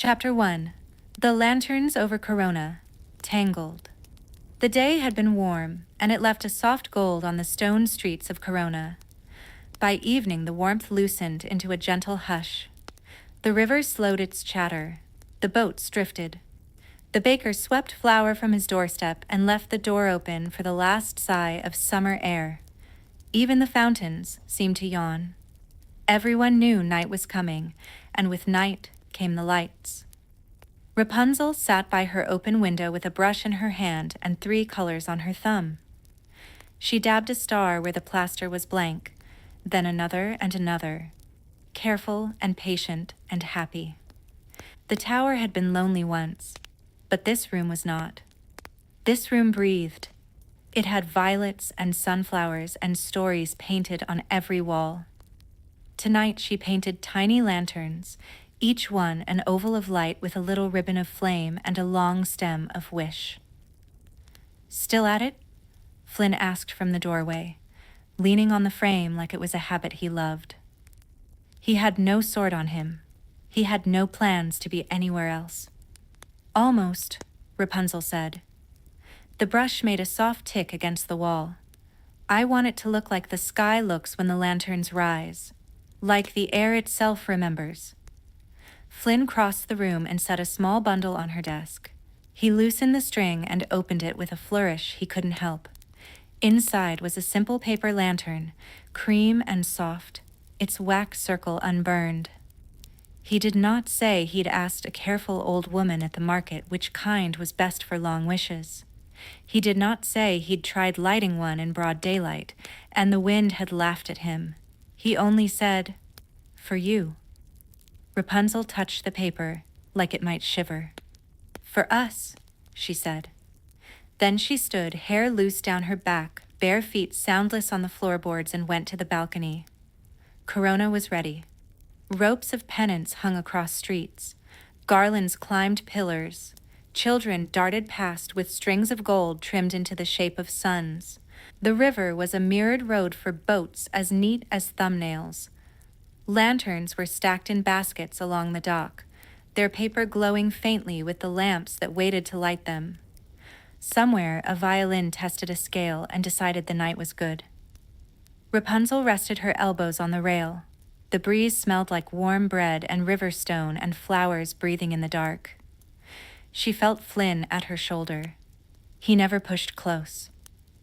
Chapter 1. The Lanterns over Corona. Tangled. The day had been warm, and it left a soft gold on the stone streets of Corona. By evening, the warmth loosened into a gentle hush. The river slowed its chatter. The boats drifted. The baker swept flour from his doorstep and left the door open for the last sigh of summer air. Even the fountains seemed to yawn. Everyone knew night was coming, and with night came the lights. Rapunzel sat by her open window with a brush in her hand and 3 colors on her thumb. She dabbed a star where the plaster was blank, then another and another, careful and patient and happy. The tower had been lonely once, but this room was not. This room breathed. It had violets and sunflowers and stories painted on every wall. Tonight she painted tiny lanterns, each one an oval of light with a little ribbon of flame and a long stem of wish. "Still at it?" Flynn asked from the doorway, leaning on the frame like it was a habit he loved. He had no sword on him. He had no plans to be anywhere else. "Almost," Rapunzel said. The brush made a soft tick against the wall. "I want it to look like the sky looks when the lanterns rise, like the air itself remembers." Flynn crossed the room and set a small bundle on her desk. He loosened the string and opened it with a flourish he couldn't help. Inside was a simple paper lantern, cream and soft, its wax circle unburned. He did not say he'd asked a careful old woman at the market which kind was best for long wishes. He did not say he'd tried lighting one in broad daylight, and the wind had laughed at him. He only said, "For you." Rapunzel touched the paper, like it might shiver. "For us," she said. Then she stood, hair loose down her back, bare feet soundless on the floorboards, and went to the balcony. Corona was ready. Ropes of pennants hung across streets. Garlands climbed pillars. Children darted past with strings of gold trimmed into the shape of suns. The river was a mirrored road for boats as neat as thumbnails. Lanterns were stacked in baskets along the dock, their paper glowing faintly with the lamps that waited to light them. Somewhere, a violin tested a scale and decided the night was good. Rapunzel rested her elbows on the rail. The breeze smelled like warm bread and river stone and flowers breathing in the dark. She felt Flynn at her shoulder. He never pushed close,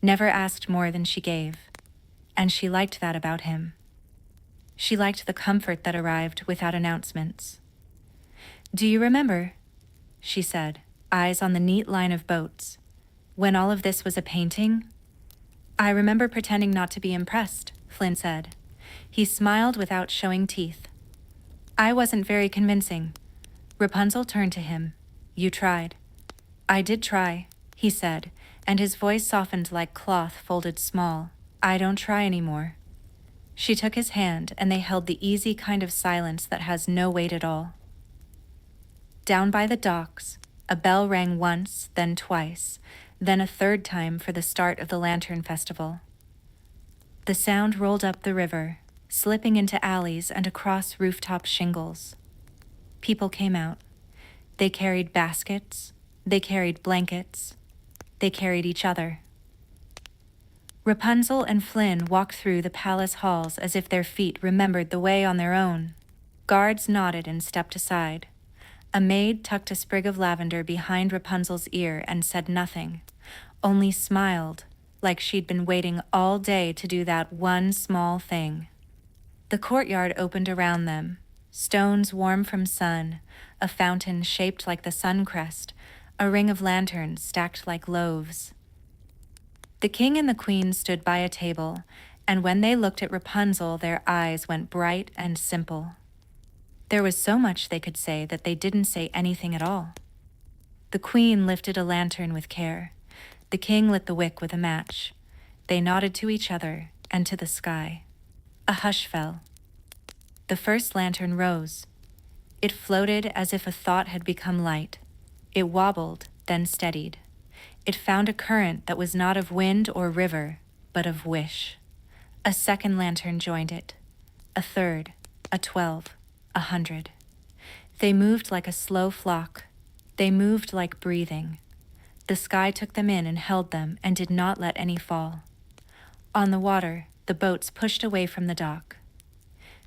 never asked more than she gave, and she liked that about him. She liked the comfort that arrived without announcements. "Do you remember," she said, eyes on the neat line of boats, "when all of this was a painting?" "I remember pretending not to be impressed," Flynn said. He smiled without showing teeth. "I wasn't very convincing." Rapunzel turned to him. "You tried." "I did try," he said, and his voice softened like cloth folded small. "I don't try anymore." She took his hand, and they held the easy kind of silence that has no weight at all. Down by the docks, a bell rang once, then twice, then a third time for the start of the Lantern Festival. The sound rolled up the river, slipping into alleys and across rooftop shingles. People came out. They carried baskets, they carried blankets, they carried each other. Rapunzel and Flynn walked through the palace halls as if their feet remembered the way on their own. Guards nodded and stepped aside. A maid tucked a sprig of lavender behind Rapunzel's ear and said nothing, only smiled, like she'd been waiting all day to do that one small thing. The courtyard opened around them, stones warm from sun, a fountain shaped like the sun crest, a ring of lanterns stacked like loaves. The king and the queen stood by a table, and when they looked at Rapunzel, their eyes went bright and simple. There was so much they could say that they didn't say anything at all. The queen lifted a lantern with care. The king lit the wick with a match. They nodded to each other and to the sky. A hush fell. The first lantern rose. It floated as if a thought had become light. It wobbled, then steadied. It found a current that was not of wind or river, but of wish. A second lantern joined it. A third, a 12, 100. They moved like a slow flock. They moved like breathing. The sky took them in and held them and did not let any fall. On the water, the boats pushed away from the dock.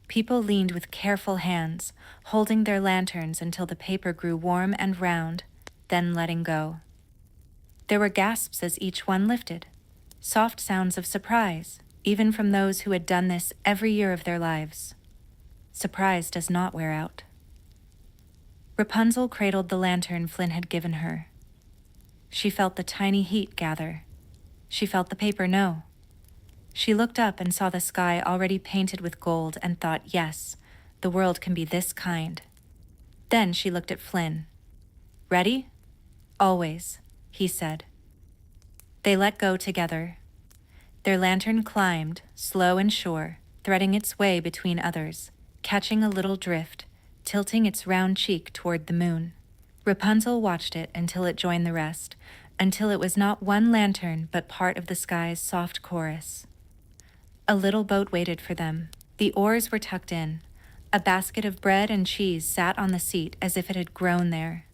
People leaned with careful hands, holding their lanterns until the paper grew warm and round, then letting go. There were gasps as each one lifted, soft sounds of surprise, even from those who had done this every year of their lives. Surprise does not wear out. Rapunzel cradled the lantern Flynn had given her. She felt the tiny heat gather. She felt the paper know. She looked up and saw the sky already painted with gold and thought, yes, the world can be this kind. Then she looked at Flynn. Ready? Always, he said. They let go together. Their lantern climbed, slow and sure, threading its way between others, catching a little drift, tilting its round cheek toward the moon. Rapunzel watched it until it joined the rest, until it was not one lantern but part of the sky's soft chorus. A little boat waited for them. The oars were tucked in. A basket of bread and cheese sat on the seat as if it had grown there.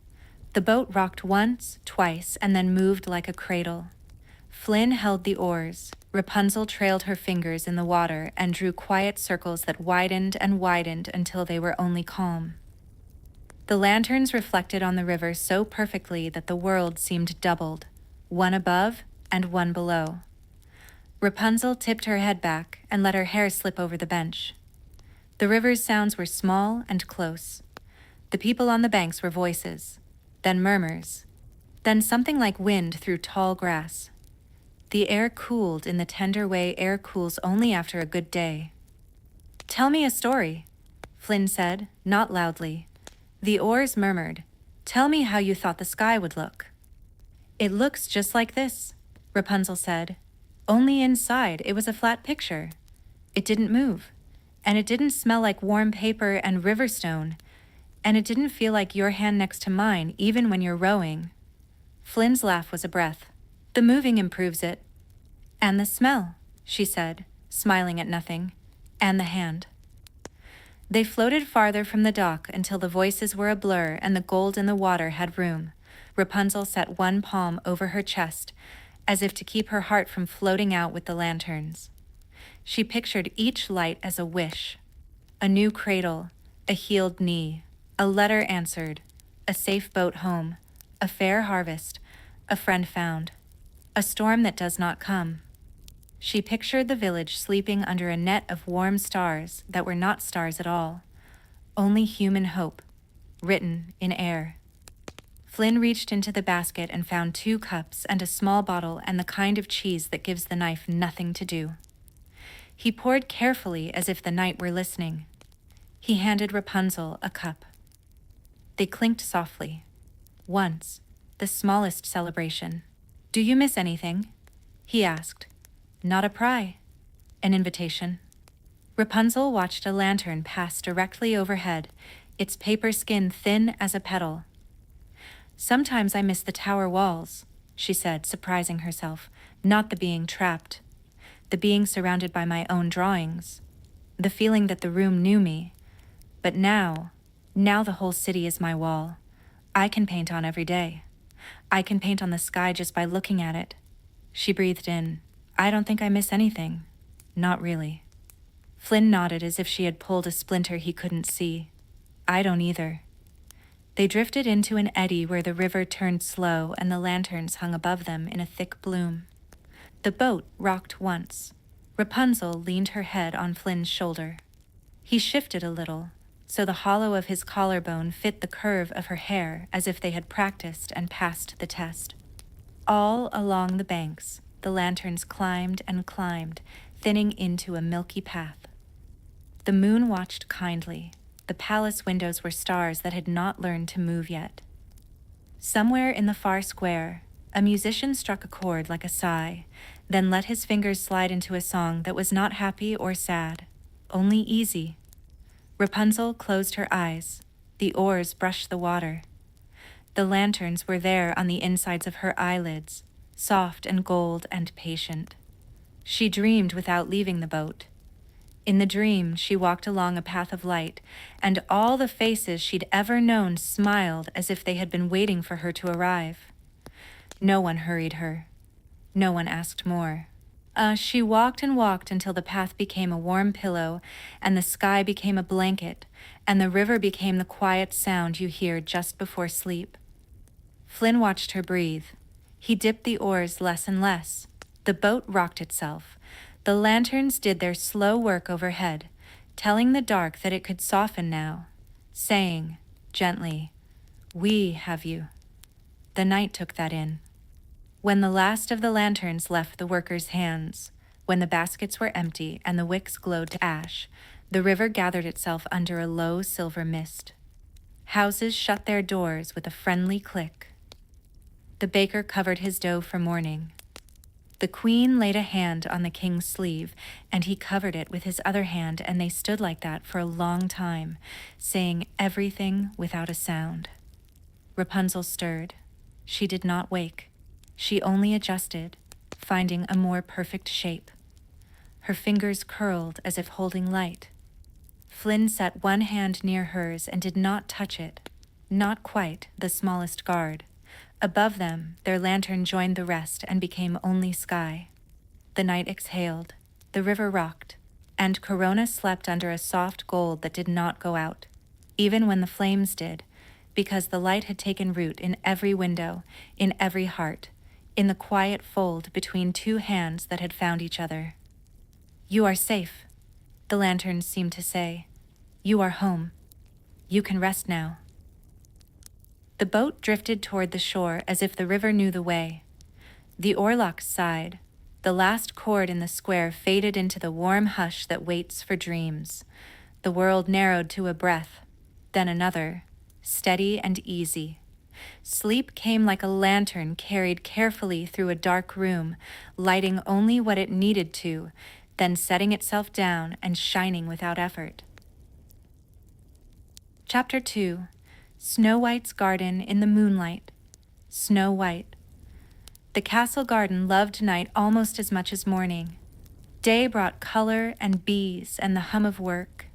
The boat rocked once, twice, and then moved like a cradle. Flynn held the oars. Rapunzel trailed her fingers in the water and drew quiet circles that widened and widened until they were only calm. The lanterns reflected on the river so perfectly that the world seemed doubled, one above and one below. Rapunzel tipped her head back and let her hair slip over the bench. The river's sounds were small and close. The people on the banks were voices, then murmurs, then something like wind through tall grass. The air cooled in the tender way air cools only after a good day. "Tell me a story," Flynn said, not loudly. The oars murmured, "Tell me how you thought the sky would look." "It looks just like this," Rapunzel said. "Only inside it was a flat picture. It didn't move, and it didn't smell like warm paper and river stone, and it didn't feel like your hand next to mine even when you're rowing." Flynn's laugh was a breath. "The moving improves it." "And the smell," she said, smiling at nothing, "and the hand." They floated farther from the dock until the voices were a blur and the gold in the water had room. Rapunzel set one palm over her chest, as if to keep her heart from floating out with the lanterns. She pictured each light as a wish. A new cradle, a healed knee, a letter answered, a safe boat home, a fair harvest, a friend found, a storm that does not come. She pictured the village sleeping under a net of warm stars that were not stars at all, only human hope, written in air. Flynn reached into the basket and found 2 cups and a small bottle and the kind of cheese that gives the knife nothing to do. He poured carefully as if the night were listening. He handed Rapunzel a cup. They clinked softly. Once, the smallest celebration. "Do you miss anything?" he asked. "Not a pry." An invitation. Rapunzel watched a lantern pass directly overhead, its paper skin thin as a petal. "Sometimes I miss the tower walls," she said, surprising herself, not the being trapped, the being surrounded by my own drawings, the feeling that the room knew me. But now the whole city is my wall. I can paint on every day. I can paint on the sky just by looking at it." She breathed in. "I don't think I miss anything. Not really." Flynn nodded as if she had pulled a splinter he couldn't see. "I don't either." They drifted into an eddy where the river turned slow and the lanterns hung above them in a thick bloom. The boat rocked once. Rapunzel leaned her head on Flynn's shoulder. He shifted a little, so the hollow of his collarbone fit the curve of her hair as if they had practiced and passed the test. All along the banks, the lanterns climbed and climbed, thinning into a milky path. The moon watched kindly. The palace windows were stars that had not learned to move yet. Somewhere in the far square, a musician struck a chord like a sigh, then let his fingers slide into a song that was not happy or sad, only easy. Rapunzel closed her eyes. The oars brushed the water. The lanterns were there on the insides of her eyelids, soft and gold and patient. She dreamed without leaving the boat. In the dream, she walked along a path of light, and all the faces she'd ever known smiled as if they had been waiting for her to arrive. No one hurried her. No one asked more. She walked and walked until the path became a warm pillow, and the sky became a blanket, and the river became the quiet sound you hear just before sleep. Flynn watched her breathe. He dipped the oars less and less. The boat rocked itself. The lanterns did their slow work overhead, telling the dark that it could soften now, saying, gently, "We have you." The night took that in. When the last of the lanterns left the workers' hands, when the baskets were empty and the wicks glowed to ash, the river gathered itself under a low silver mist. Houses shut their doors with a friendly click. The baker covered his dough for morning. The queen laid a hand on the king's sleeve, and he covered it with his other hand, and they stood like that for a long time, saying everything without a sound. Rapunzel stirred. She did not wake. She only adjusted, finding a more perfect shape. Her fingers curled as if holding light. Flynn set one hand near hers and did not touch it, not quite the smallest guard. Above them, their lantern joined the rest and became only sky. The night exhaled, the river rocked, and Corona slept under a soft gold that did not go out, even when the flames did, because the light had taken root in every window, in every heart, in the quiet fold between two hands that had found each other. "You are safe," the lanterns seemed to say. "You are home. You can rest now." The boat drifted toward the shore as if the river knew the way. The oarlocks sighed. The last chord in the square faded into the warm hush that waits for dreams. The world narrowed to a breath, then another, steady and easy. Sleep came like a lantern carried carefully through a dark room, lighting only what it needed to, then setting itself down and shining without effort. Chapter 2. Snow White's Garden in the Moonlight. Snow White. The castle garden loved night almost as much as morning. Day brought color and bees and the hum of work.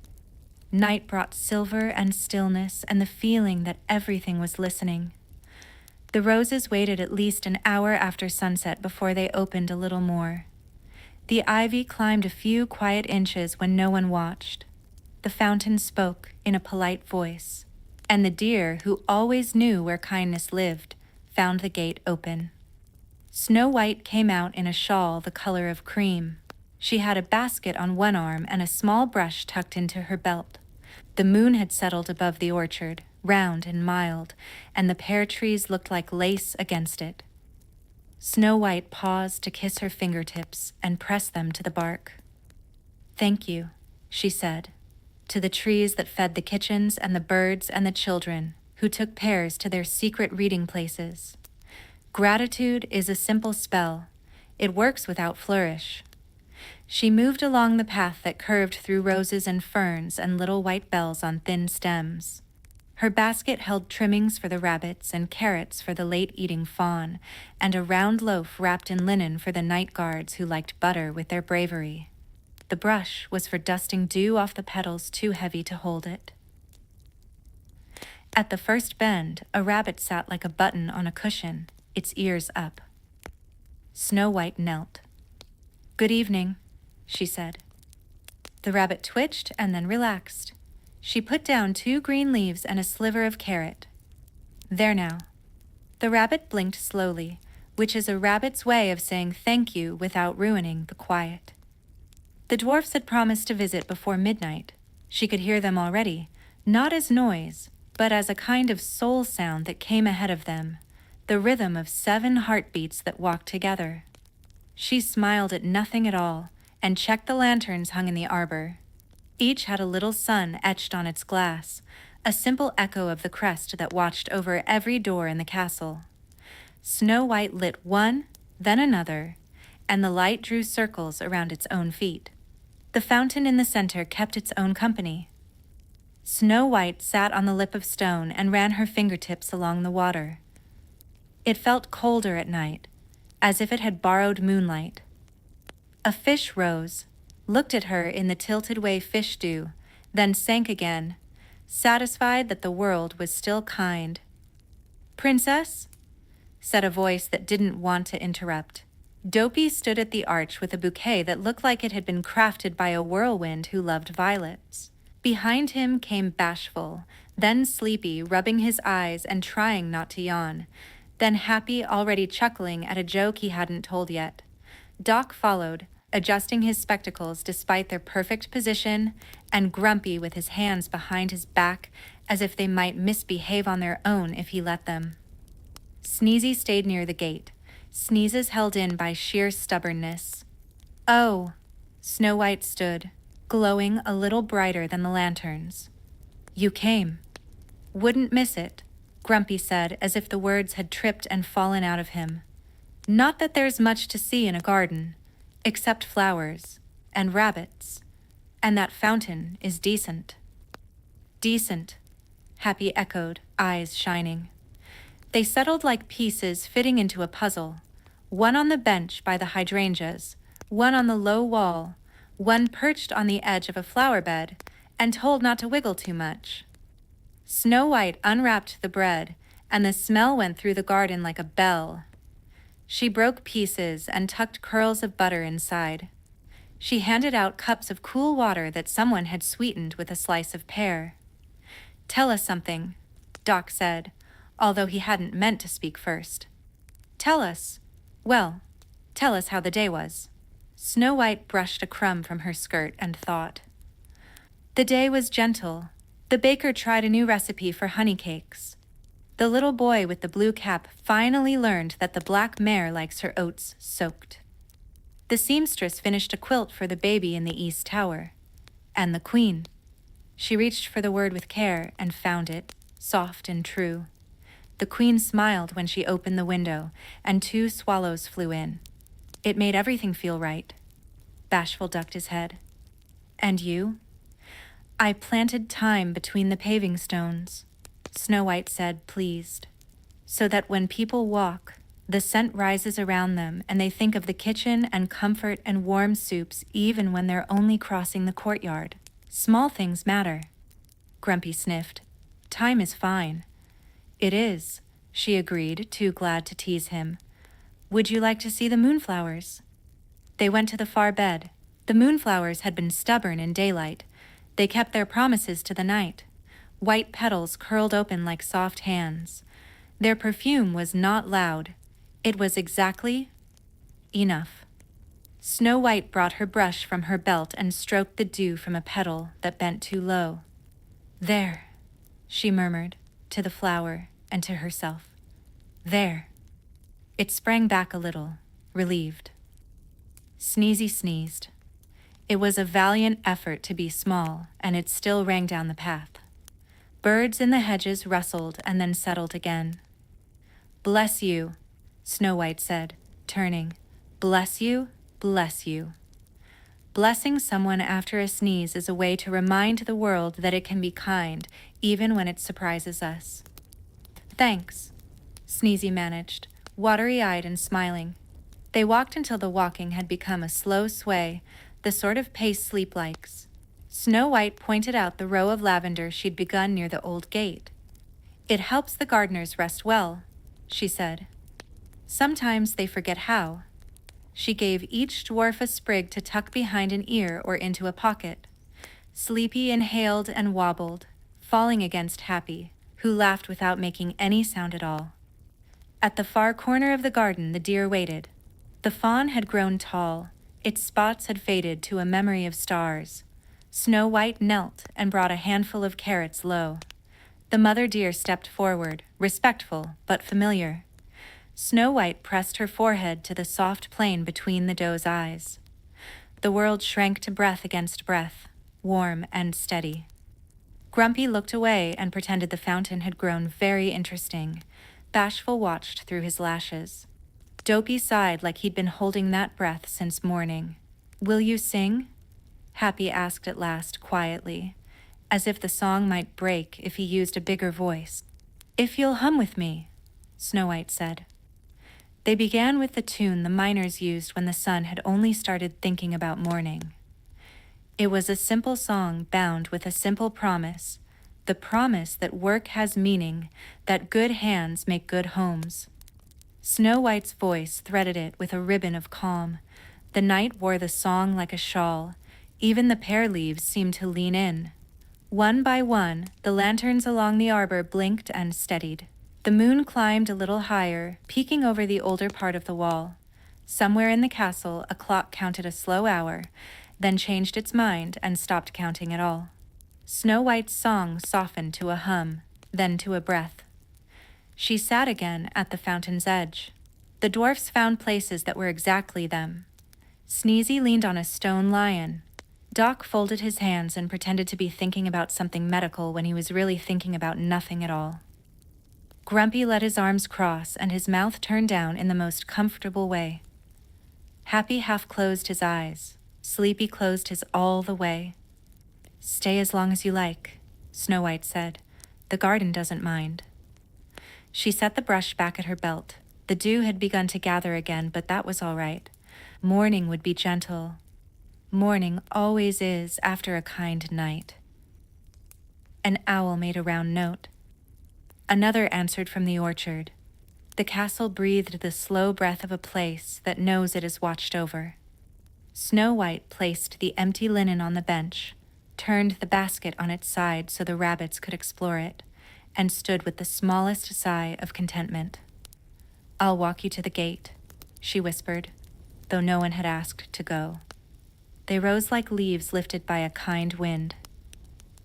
Night brought silver and stillness and the feeling that everything was listening. The roses waited at least an hour after sunset before they opened a little more. The ivy climbed a few quiet inches when no one watched. The fountain spoke in a polite voice, and the deer, who always knew where kindness lived, found the gate open. Snow White came out in a shawl the color of cream. She had a basket on one arm and a small brush tucked into her belt. The moon had settled above the orchard, round and mild, and the pear trees looked like lace against it. Snow White paused to kiss her fingertips and press them to the bark. "Thank you," she said, to the trees that fed the kitchens and the birds and the children who took pears to their secret reading places. Gratitude is a simple spell. It works without flourish. She moved along the path that curved through roses and ferns and little white bells on thin stems. Her basket held trimmings for the rabbits and carrots for the late-eating fawn, and a round loaf wrapped in linen for the night guards who liked butter with their bravery. The brush was for dusting dew off the petals too heavy to hold it. At the first bend, a rabbit sat like a button on a cushion, its ears up. Snow White knelt. "Good evening," she said. The rabbit twitched and then relaxed. She put down 2 green leaves and a sliver of carrot. "There now." The rabbit blinked slowly, which is a rabbit's way of saying thank you without ruining the quiet. The dwarfs had promised to visit before midnight. She could hear them already, not as noise, but as a kind of soul sound that came ahead of them, the rhythm of 7 heartbeats that walked together. She smiled at nothing at all and checked the lanterns hung in the arbor. Each had a little sun etched on its glass, a simple echo of the crest that watched over every door in the castle. Snow White lit one, then another, and the light drew circles around its own feet. The fountain in the center kept its own company. Snow White sat on the lip of stone and ran her fingertips along the water. It felt colder at night, as if it had borrowed moonlight. A fish rose, looked at her in the tilted way fish do, then sank again, satisfied that the world was still kind. "Princess?" said a voice that didn't want to interrupt. Dopey stood at the arch with a bouquet that looked like it had been crafted by a whirlwind who loved violets. Behind him came Bashful, then Sleepy, rubbing his eyes and trying not to yawn, then Happy, already chuckling at a joke he hadn't told yet. Doc followed, adjusting his spectacles despite their perfect position, and Grumpy with his hands behind his back as if they might misbehave on their own if he let them. Sneezy stayed near the gate, sneezes held in by sheer stubbornness. "Oh," Snow White stood, glowing a little brighter than the lanterns. "You came." "Wouldn't miss it," Grumpy said as if the words had tripped and fallen out of him. "Not that there's much to see in a garden, except flowers, and rabbits, and that fountain is decent." "Decent," Happy echoed, eyes shining. They settled like pieces fitting into a puzzle, one on the bench by the hydrangeas, one on the low wall, one perched on the edge of a flower bed, and told not to wiggle too much. Snow White unwrapped the bread, and the smell went through the garden like a bell. She broke pieces and tucked curls of butter inside. She handed out cups of cool water that someone had sweetened with a slice of pear. "Tell us something," Doc said, although he hadn't meant to speak first. "Tell us how the day was." Snow White brushed a crumb from her skirt and thought. "The day was gentle. The baker tried a new recipe for honey cakes. The little boy with the blue cap finally learned that the black mare likes her oats soaked. The seamstress finished a quilt for the baby in the East Tower. And the queen." She reached for the word with care and found it, soft and true. The queen smiled when she opened the window, and 2 swallows flew in. It made everything feel right. Bashful ducked his head. "And you?" "I planted thyme between the paving stones," Snow White said, pleased, "so that when people walk, the scent rises around them and they think of the kitchen and comfort and warm soups even when they're only crossing the courtyard. Small things matter." Grumpy sniffed. "Thyme is fine." "It is," she agreed, too glad to tease him. "Would you like to see the moonflowers?" They went to the far bed. The moonflowers had been stubborn in daylight. They kept their promises to the night. White petals curled open like soft hands. Their perfume was not loud. It was exactly enough. Snow White brought her brush from her belt and stroked the dew from a petal that bent too low. "There," she murmured, to the flower and to herself. "There." It sprang back a little, relieved. Sneezy sneezed. It was a valiant effort to be small, and it still rang down the path. Birds in the hedges rustled and then settled again. "Bless you," Snow White said, turning. "Bless you, bless you." Blessing someone after a sneeze is a way to remind the world that it can be kind, even when it surprises us. "Thanks," Sneezy managed, watery-eyed and smiling. They walked until the walking had become a slow sway, the sort of pace sleep likes. Snow White pointed out the row of lavender she'd begun near the old gate. "It helps the gardeners rest well," she said. "Sometimes they forget how." She gave each dwarf a sprig to tuck behind an ear or into a pocket. Sleepy inhaled and wobbled, falling against Happy, who laughed without making any sound at all. At the far corner of the garden, the deer waited. The fawn had grown tall. Its spots had faded to a memory of stars. Snow White knelt and brought a handful of carrots low. The mother deer stepped forward, respectful but familiar. Snow White pressed her forehead to the soft plain between the doe's eyes. The world shrank to breath against breath, warm and steady. Grumpy looked away and pretended the fountain had grown very interesting. Bashful watched through his lashes. Dopey sighed like he'd been holding that breath since morning. "Will you sing?" Happy asked at last, quietly, as if the song might break if he used a bigger voice. "If you'll hum with me," Snow White said. They began with the tune the miners used when the sun had only started thinking about morning. It was a simple song bound with a simple promise, the promise that work has meaning, that good hands make good homes. Snow White's voice threaded it with a ribbon of calm. The night wore the song like a shawl. Even the pear leaves seemed to lean in. One by one, the lanterns along the arbor blinked and steadied. The moon climbed a little higher, peeking over the older part of the wall. Somewhere in the castle, a clock counted a slow hour, then changed its mind and stopped counting at all. Snow White's song softened to a hum, then to a breath. She sat again at the fountain's edge. The dwarfs found places that were exactly them. Sneezy leaned on a stone lion. Doc folded his hands and pretended to be thinking about something medical when he was really thinking about nothing at all. Grumpy let his arms cross and his mouth turned down in the most comfortable way. Happy half closed his eyes. Sleepy closed his all the way. "Stay as long as you like," Snow White said. "The garden doesn't mind." She set the brush back at her belt. The dew had begun to gather again, but that was all right. Morning would be gentle. Morning always is after a kind night. An owl made a round note. Another answered from the orchard. The castle breathed the slow breath of a place that knows it is watched over. Snow White placed the empty linen on the bench, turned the basket on its side so the rabbits could explore it, and stood with the smallest sigh of contentment. "I'll walk you to the gate," she whispered, though no one had asked to go. They rose like leaves lifted by a kind wind.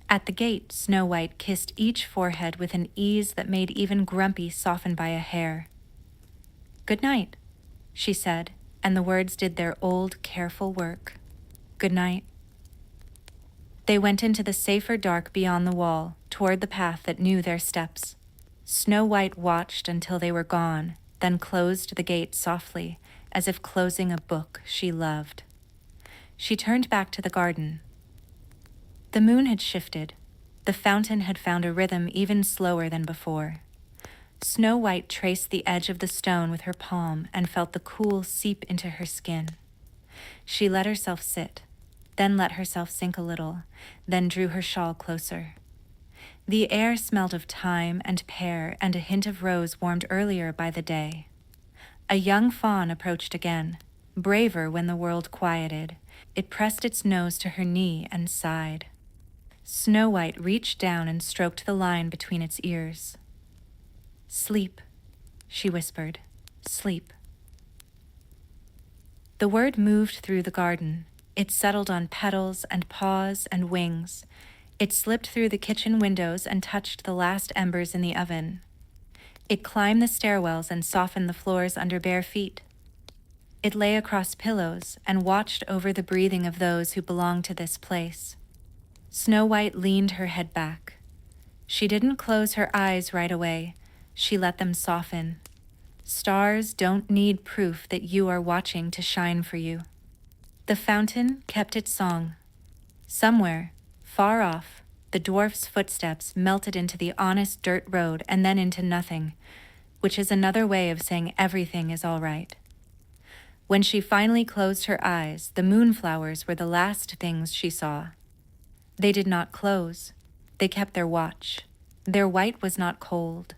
At the gate, Snow White kissed each forehead with an ease that made even Grumpy soften by a hair. "Good night," she said, and the words did their old, careful work. "Good night." They went into the safer dark beyond the wall, toward the path that knew their steps. Snow White watched until they were gone, then closed the gate softly, as if closing a book she loved. She turned back to the garden. The moon had shifted. The fountain had found a rhythm even slower than before. Snow White traced the edge of the stone with her palm and felt the cool seep into her skin. She let herself sit, then let herself sink a little, then drew her shawl closer. The air smelled of thyme and pear, and a hint of rose warmed earlier by the day. A young fawn approached again, braver when the world quieted. It pressed its nose to her knee and sighed. Snow White reached down and stroked the line between its ears. "Sleep," she whispered. "Sleep." The word moved through the garden. It settled on petals and paws and wings. It slipped through the kitchen windows and touched the last embers in the oven. It climbed the stairwells and softened the floors under bare feet. It lay across pillows and watched over the breathing of those who belonged to this place. Snow White leaned her head back. She didn't close her eyes right away. She let them soften. Stars don't need proof that you are watching to shine for you. The fountain kept its song. Somewhere, far off, the dwarf's footsteps melted into the honest dirt road and then into nothing, which is another way of saying everything is all right. When she finally closed her eyes, the moonflowers were the last things she saw. They did not close. They kept their watch. Their white was not cold.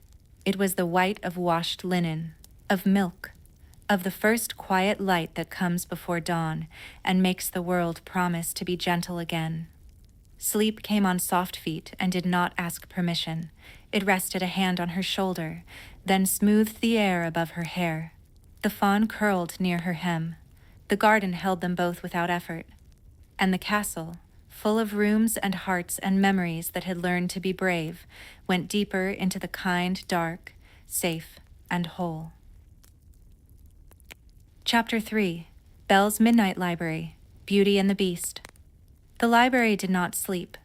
It was the white of washed linen, of milk, of the first quiet light that comes before dawn and makes the world promise to be gentle again. Sleep came on soft feet and did not ask permission. It rested a hand on her shoulder, then smoothed the air above her hair. The fawn curled near her hem. The garden held them both without effort. And the castle, full of rooms and hearts and memories that had learned to be brave, went deeper into the kind, dark, safe, and whole. Chapter 3. Belle's Midnight Library, Beauty and the Beast. The library did not sleep.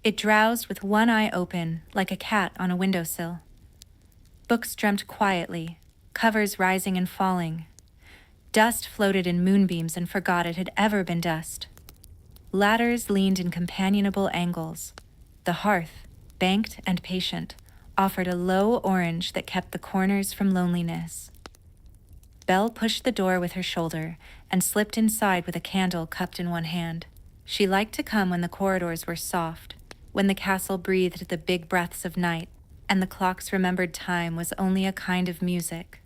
It drowsed with one eye open, like a cat on a windowsill. Books dreamt quietly, covers rising and falling. Dust floated in moonbeams and forgot it had ever been dust. Ladders leaned in companionable angles. The hearth, banked and patient, offered a low orange that kept the corners from loneliness. Belle pushed the door with her shoulder and slipped inside with a candle cupped in one hand. She liked to come when the corridors were soft, when the castle breathed the big breaths of night, and the clocks remembered time was only a kind of music.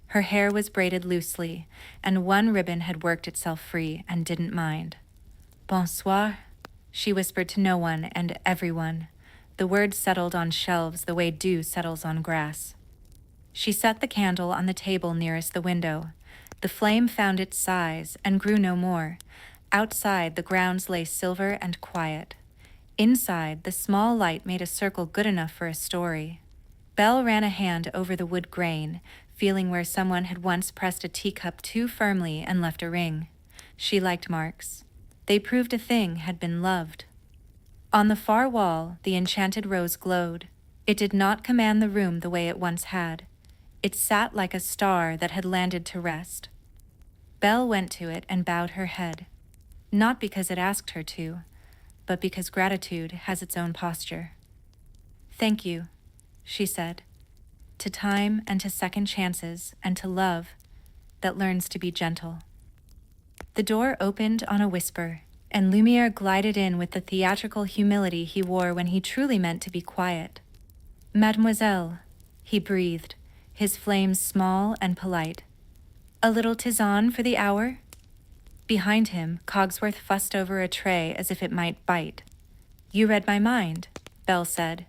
Her hair was braided loosely, and one ribbon had worked itself free and didn't mind. Bonsoir, she whispered to no one and everyone. The words settled on shelves the way dew settles on grass. She set the candle on the table nearest the window. The flame found its size and grew no more. Outside, the grounds lay silver and quiet. Inside, the small light made a circle good enough for a story. Belle ran a hand over the wood grain, feeling where someone had once pressed a teacup too firmly and left a ring. She liked marks. They proved a thing had been loved. On the far wall, the enchanted rose glowed. It did not command the room the way it once had. It sat like a star that had landed to rest. Belle went to it and bowed her head, not because it asked her to, but because gratitude has its own posture. Thank you, she said, to time and to second chances and to love that learns to be gentle. The door opened on a whisper, and Lumiere glided in with the theatrical humility he wore when he truly meant to be quiet. Mademoiselle, he breathed, his flames small and polite. A little tisane for the hour? Behind him, Cogsworth fussed over a tray as if it might bite. You read my mind, Belle said.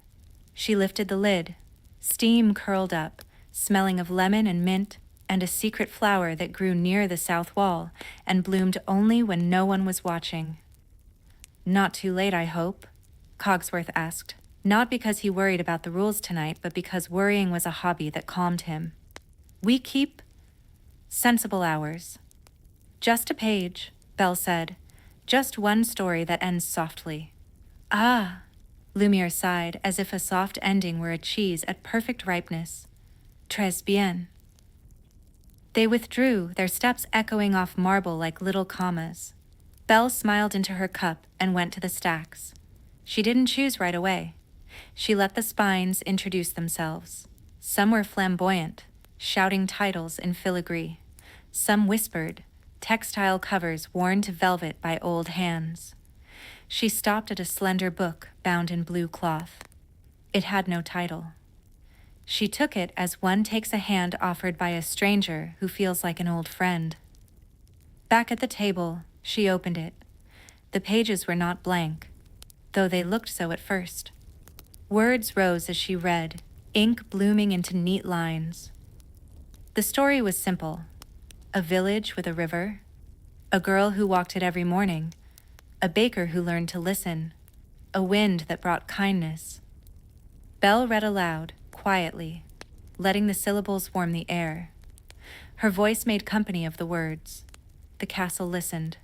She lifted the lid. Steam curled up, smelling of lemon and mint, and a secret flower that grew near the south wall and bloomed only when no one was watching. Not too late, I hope? Cogsworth asked, not because he worried about the rules tonight, but because worrying was a hobby that calmed him. We keep sensible hours. Just a page, Belle said. Just one story that ends softly. Ah, Lumiere sighed as if a soft ending were a cheese at perfect ripeness. Très bien. They withdrew, their steps echoing off marble like little commas. Belle smiled into her cup and went to the stacks. She didn't choose right away. She let the spines introduce themselves. Some were flamboyant, shouting titles in filigree. Some whispered, textile covers worn to velvet by old hands. She stopped at a slender book bound in blue cloth. It had no title. She took it as one takes a hand offered by a stranger who feels like an old friend. Back at the table, she opened it. The pages were not blank, though they looked so at first. Words rose as she read, ink blooming into neat lines. The story was simple. A village with a river, a girl who walked it every morning, a baker who learned to listen, a wind that brought kindness. Belle read aloud, quietly, letting the syllables warm the air. Her voice made company of the words. The castle listened.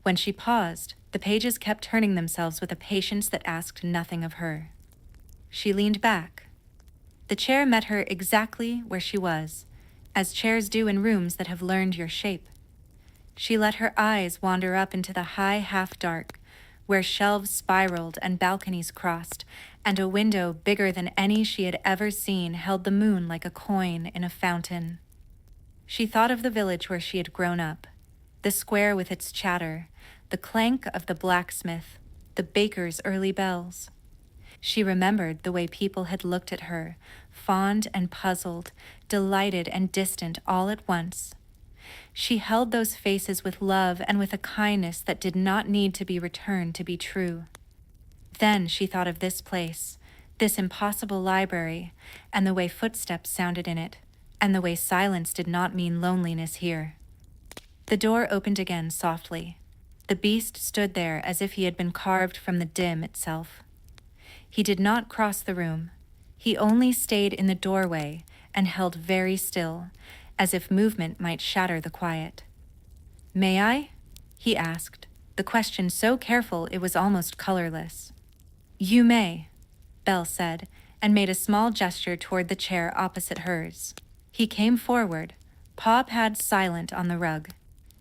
When she paused, the pages kept turning themselves with a patience that asked nothing of her. She leaned back. The chair met her exactly where she was, as chairs do in rooms that have learned your shape. She let her eyes wander up into the high half-dark, where shelves spiraled and balconies crossed, and a window bigger than any she had ever seen held the moon like a coin in a fountain. She thought of the village where she had grown up, the square with its chatter, the clank of the blacksmith, the baker's early bells. She remembered the way people had looked at her, fond and puzzled, delighted and distant all at once. She held those faces with love and with a kindness that did not need to be returned to be true. Then she thought of this place, this impossible library, and the way footsteps sounded in it, and the way silence did not mean loneliness here. The door opened again softly. The beast stood there as if he had been carved from the dim itself. He did not cross the room. He only stayed in the doorway and held very still, as if movement might shatter the quiet. May I? He asked, the question so careful it was almost colorless. You may, Belle said, and made a small gesture toward the chair opposite hers. He came forward, paw pads silent on the rug.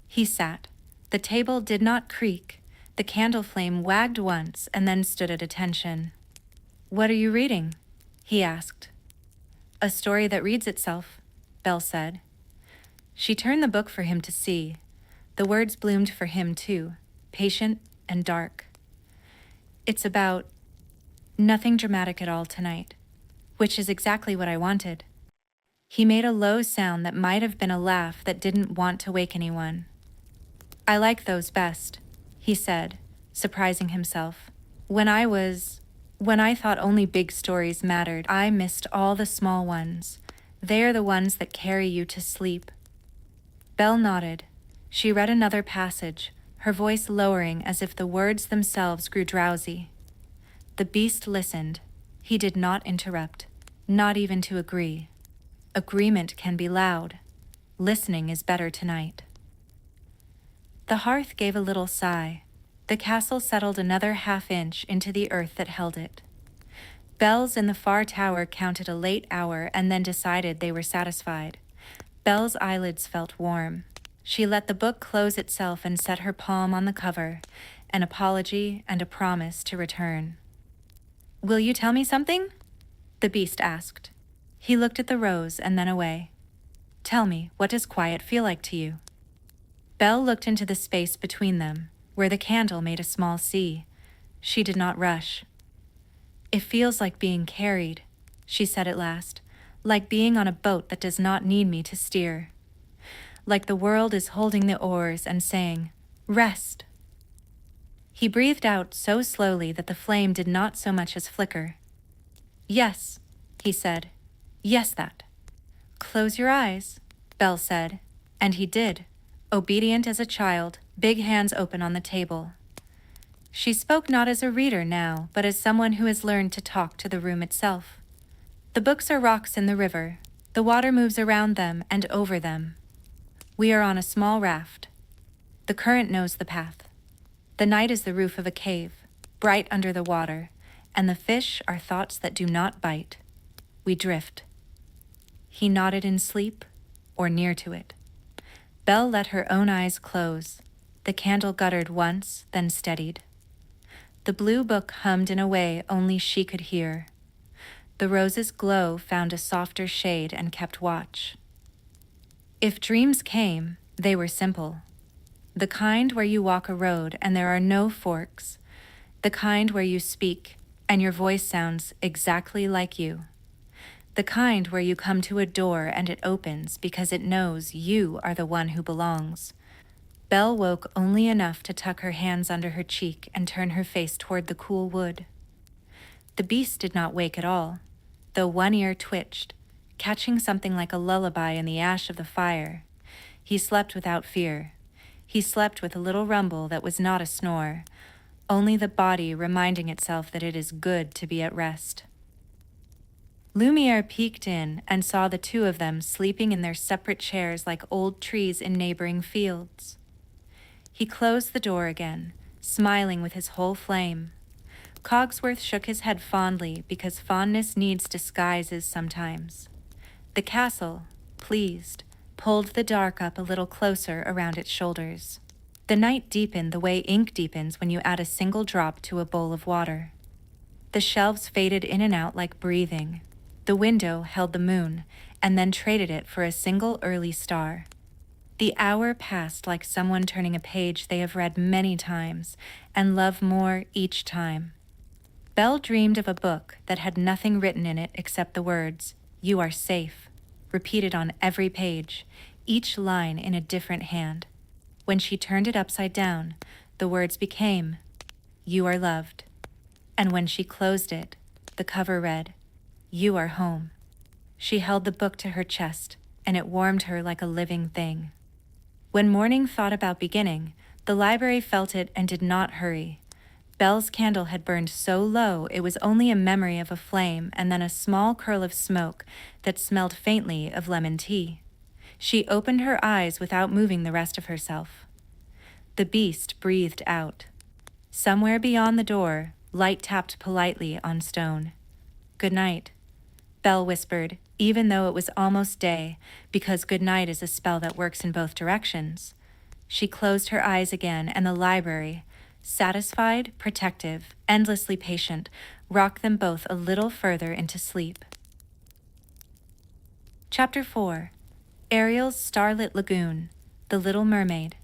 He sat. The table did not creak. The candle flame wagged once and then stood at attention. What are you reading? He asked. A story that reads itself, Belle said. She turned the book for him to see. The words bloomed for him too, patient and dark. It's about nothing dramatic at all tonight, which is exactly what I wanted. He made a low sound that might have been a laugh that didn't want to wake anyone. I like those best, he said, surprising himself. When I thought only big stories mattered, I missed all the small ones. They are the ones that carry you to sleep. Belle nodded. She read another passage, her voice lowering as if the words themselves grew drowsy. The beast listened. He did not interrupt, not even to agree. Agreement can be loud. Listening is better tonight. The hearth gave a little sigh. The castle settled another half-inch into the earth that held it. Bells in the far tower counted a late hour and then decided they were satisfied. Belle's eyelids felt warm. She let the book close itself and set her palm on the cover, an apology and a promise to return. "Will you tell me something?" the beast asked. He looked at the rose and then away. "Tell me, what does quiet feel like to you?" Belle looked into the space between them, where the candle made a small sea. She did not rush. "It feels like being carried," she said at last, "like being on a boat that does not need me to steer. Like the world is holding the oars and saying, 'Rest.'" He breathed out so slowly that the flame did not so much as flicker. "Yes," he said. "Yes, that." "Close your eyes," Belle said, and he did, obedient as a child, big hands open on the table. She spoke not as a reader now, but as someone who has learned to talk to the room itself. "The books are rocks in the river. The water moves around them and over them. We are on a small raft. The current knows the path. The night is the roof of a cave, bright under the water, and the fish are thoughts that do not bite. We drift." He nodded in sleep, or near to it. Belle let her own eyes close. The candle guttered once, then steadied. The blue book hummed in a way only she could hear. The rose's glow found a softer shade and kept watch. If dreams came, they were simple. The kind where you walk a road and there are no forks. The kind where you speak and your voice sounds exactly like you. The kind where you come to a door and it opens because it knows you are the one who belongs. Belle woke only enough to tuck her hands under her cheek and turn her face toward the cool wood. The beast did not wake at all, though one ear twitched, catching something like a lullaby in the ash of the fire. He slept without fear. He slept with a little rumble that was not a snore, only the body reminding itself that it is good to be at rest. Lumiere peeked in and saw the two of them sleeping in their separate chairs like old trees in neighboring fields. He closed the door again, smiling with his whole flame. Cogsworth shook his head fondly because fondness needs disguises sometimes. The castle, pleased, pulled the dark up a little closer around its shoulders. The night deepened the way ink deepens when you add a single drop to a bowl of water. The shelves faded in and out like breathing. The window held the moon, and then traded it for a single early star. The hour passed like someone turning a page they have read many times, and love more each time. Belle dreamed of a book that had nothing written in it except the words, "You are safe," repeated on every page, each line in a different hand. When she turned it upside down, the words became, "You are loved." And when she closed it, the cover read, "You are home." She held the book to her chest, and it warmed her like a living thing. When morning thought about beginning, the library felt it and did not hurry. Belle's candle had burned so low it was only a memory of a flame and then a small curl of smoke that smelled faintly of lemon tea. She opened her eyes without moving the rest of herself. The beast breathed out. Somewhere beyond the door, light tapped politely on stone. "Good night," Belle whispered, even though it was almost day, because good night is a spell that works in both directions. She closed her eyes again, and the library, satisfied, protective, endlessly patient, rocked them both a little further into sleep. Chapter 4. Ariel's Starlit Lagoon, The Little Mermaid.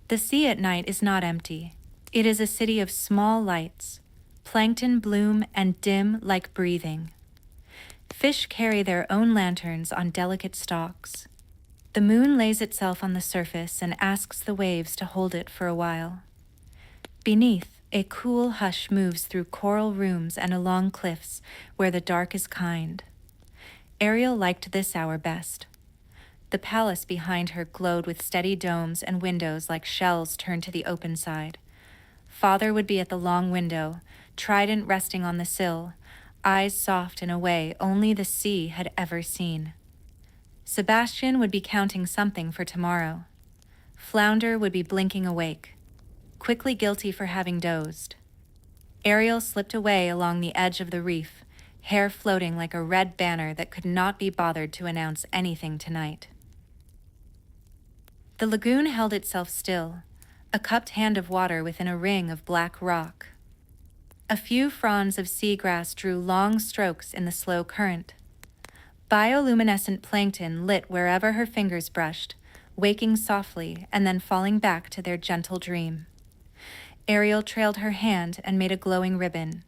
The sea at night is not empty. It is a city of small lights. Plankton bloom and dim like breathing. Fish carry their own lanterns on delicate stalks. The moon lays itself on the surface and asks the waves to hold it for a while. Beneath, a cool hush moves through coral rooms and along cliffs where the dark is kind. Ariel liked this hour best. The palace behind her glowed with steady domes and windows like shells turned to the open side. Father would be at the long window, trident resting on the sill, eyes soft in a way only the sea had ever seen. Sebastian would be counting something for tomorrow. Flounder would be blinking awake, quickly guilty for having dozed. Ariel slipped away along the edge of the reef, hair floating like a red banner that could not be bothered to announce anything tonight. The lagoon held itself still, a cupped hand of water within a ring of black rock. A few fronds of seagrass drew long strokes in the slow current. Bioluminescent plankton lit wherever her fingers brushed, waking softly and then falling back to their gentle dream. Ariel trailed her hand and made a glowing ribbon.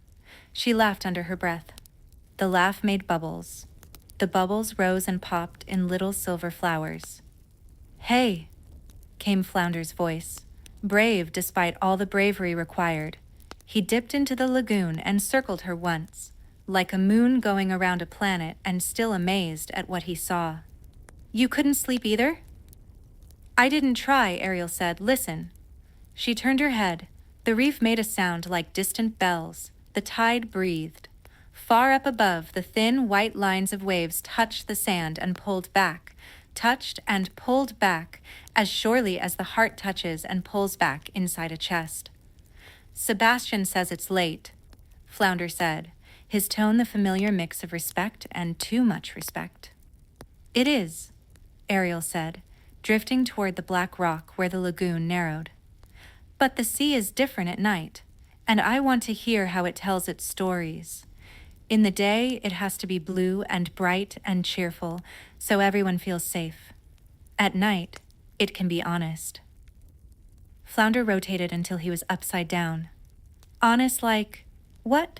She laughed under her breath. The laugh made bubbles. The bubbles rose and popped in little silver flowers. "Hey," came Flounder's voice, brave despite all the bravery required. He dipped into the lagoon and circled her once, like a moon going around a planet and still amazed at what he saw. "You couldn't sleep either?" "I didn't try," Ariel said. "Listen." She turned her head. The reef made a sound like distant bells. The tide breathed. Far up above, the thin, white lines of waves touched the sand and pulled back, touched and pulled back, as surely as the heart touches and pulls back inside a chest. "Sebastian says it's late," Flounder said, his tone the familiar mix of respect and too much respect. "It is," Ariel said, drifting toward the black rock where the lagoon narrowed. "But the sea is different at night, and I want to hear how it tells its stories. In the day, it has to be blue and bright and cheerful, so everyone feels safe. At night, it can be honest." Flounder rotated until he was upside down. "Honest like what?"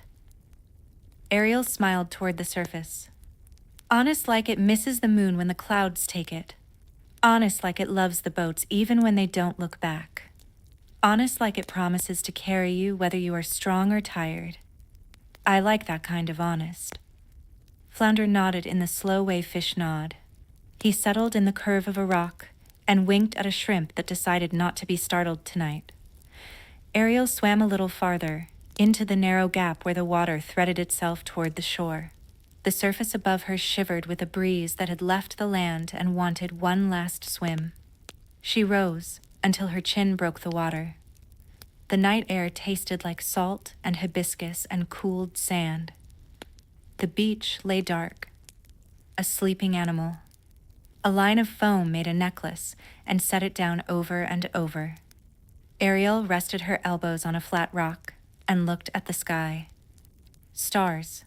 Ariel smiled toward the surface. "Honest like it misses the moon when the clouds take it. Honest like it loves the boats even when they don't look back. Honest like it promises to carry you whether you are strong or tired. I like that kind of honest." Flounder nodded in the slow way fish nod. He settled in the curve of a rock and winked at a shrimp that decided not to be startled tonight. Ariel swam a little farther, into the narrow gap where the water threaded itself toward the shore. The surface above her shivered with a breeze that had left the land and wanted one last swim. She rose until her chin broke the water. The night air tasted like salt and hibiscus and cooled sand. The beach lay dark, a sleeping animal. A line of foam made a necklace and set it down over and over. Ariel rested her elbows on a flat rock and looked at the sky. Stars,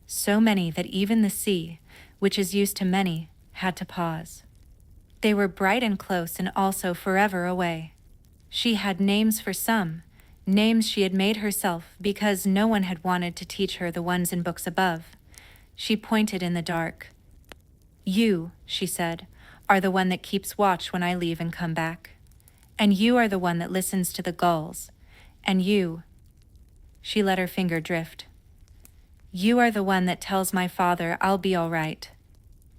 so many that even the sea, which is used to many, had to pause. They were bright and close and also forever away. She had names for some, names she had made herself because no one had wanted to teach her the ones in books above. She pointed in the dark. "You," she said, "are the one that keeps watch when I leave and come back. And you are the one that listens to the gulls. And you," she let her finger drift, "you are the one that tells my father I'll be all right."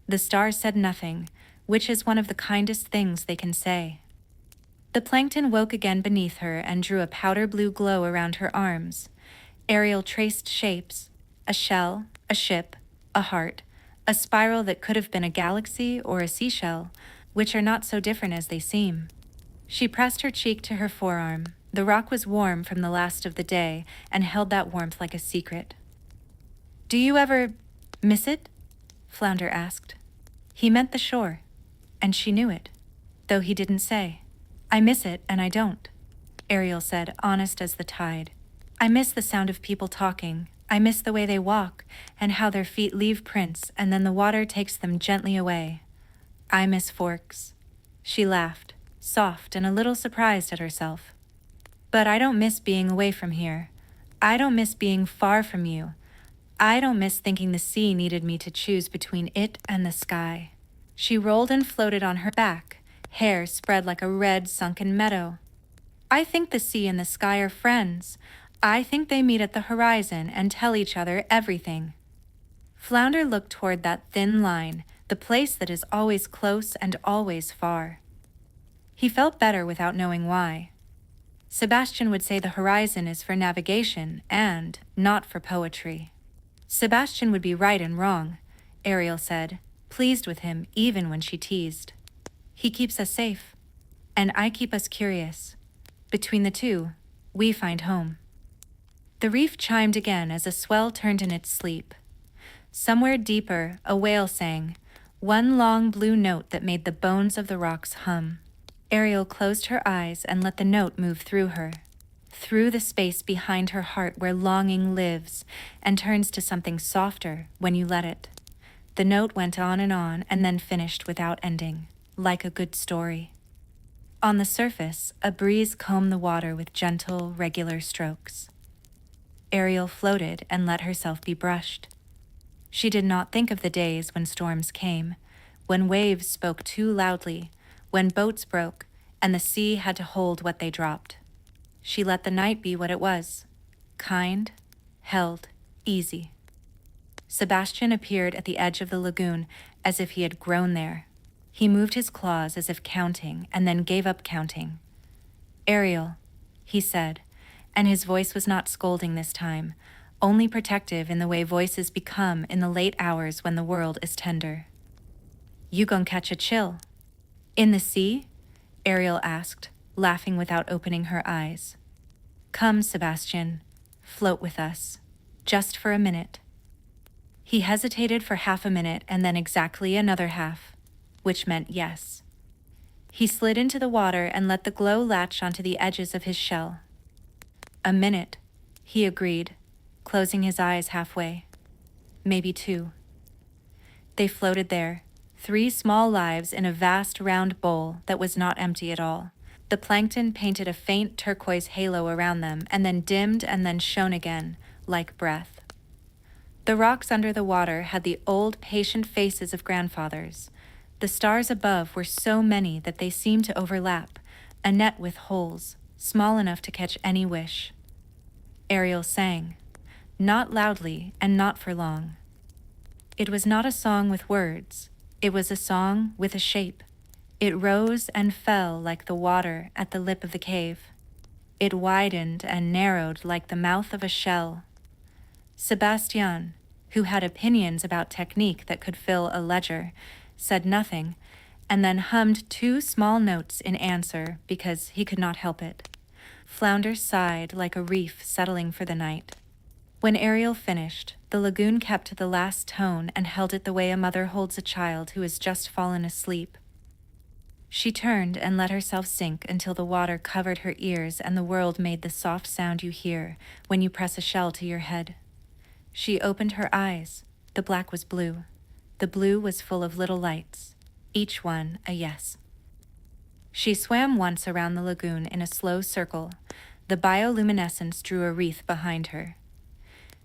The stars said nothing, which is one of the kindest things they can say. The plankton woke again beneath her and drew a powder blue glow around her arms. Ariel traced shapes, a shell, a ship, a heart, a spiral that could have been a galaxy or a seashell, which are not so different as they seem. She pressed her cheek to her forearm. The rock was warm from the last of the day and held that warmth like a secret. "Do you ever miss it?" Flounder asked. He meant the shore, and she knew it, though he didn't say. "I miss it and I don't," Ariel said, honest as the tide. "I miss the sound of people talking. I miss the way they walk and how their feet leave prints and then the water takes them gently away. I miss forks." She laughed, soft and a little surprised at herself. But I don't miss being away from here. I don't miss being far from you. I don't miss thinking the sea needed me to choose between it and the sky. She rolled and floated on her back, hair spread like a red sunken meadow. I think the sea and the sky are friends. I think they meet at the horizon and tell each other everything. Flounder looked toward that thin line, the place that is always close and always far. He felt better without knowing why. Sebastian would say the horizon is for navigation and not for poetry. Sebastian would be right and wrong, Ariel said, pleased with him even when she teased. He keeps us safe, and I keep us curious. Between the two, we find home. The reef chimed again as a swell turned in its sleep. Somewhere deeper, a whale sang, one long blue note that made the bones of the rocks hum. Ariel closed her eyes and let the note move through her, through the space behind her heart where longing lives and turns to something softer when you let it. The note went on and then finished without ending, like a good story. On the surface, a breeze combed the water with gentle, regular strokes. Ariel floated and let herself be brushed. She did not think of the days when storms came, when waves spoke too loudly, when boats broke, and the sea had to hold what they dropped. She let the night be what it was, kind, held, easy. Sebastian appeared at the edge of the lagoon as if he had grown there. He moved his claws as if counting, and then gave up counting. Ariel, he said, and his voice was not scolding this time, only protective in the way voices become in the late hours when the world is tender. You gon' catch a chill. In the sea? Ariel asked, laughing without opening her eyes. Come, Sebastian, float with us, just for a minute. He hesitated for half a minute and then exactly another half, which meant yes. He slid into the water and let the glow latch onto the edges of his shell. A minute, he agreed, closing his eyes halfway. Maybe two. They floated there, 3 small lives in a vast round bowl that was not empty at all. The plankton painted a faint turquoise halo around them and then dimmed and then shone again, like breath. The rocks under the water had the old, patient faces of grandfathers. The stars above were so many that they seemed to overlap, a net with holes, small enough to catch any wish. Ariel sang, not loudly and not for long. It was not a song with words. It was a song with a shape. It rose and fell like the water at the lip of the cave. It widened and narrowed like the mouth of a shell. Sebastian, who had opinions about technique that could fill a ledger, said nothing, and then hummed 2 small notes in answer because he could not help it. Flounder sighed like a reef settling for the night. When Ariel finished, the lagoon kept to the last tone and held it the way a mother holds a child who has just fallen asleep. She turned and let herself sink until the water covered her ears and the world made the soft sound you hear when you press a shell to your head. She opened her eyes. The black was blue. The blue was full of little lights, each one a yes. She swam once around the lagoon in a slow circle. The bioluminescence drew a wreath behind her.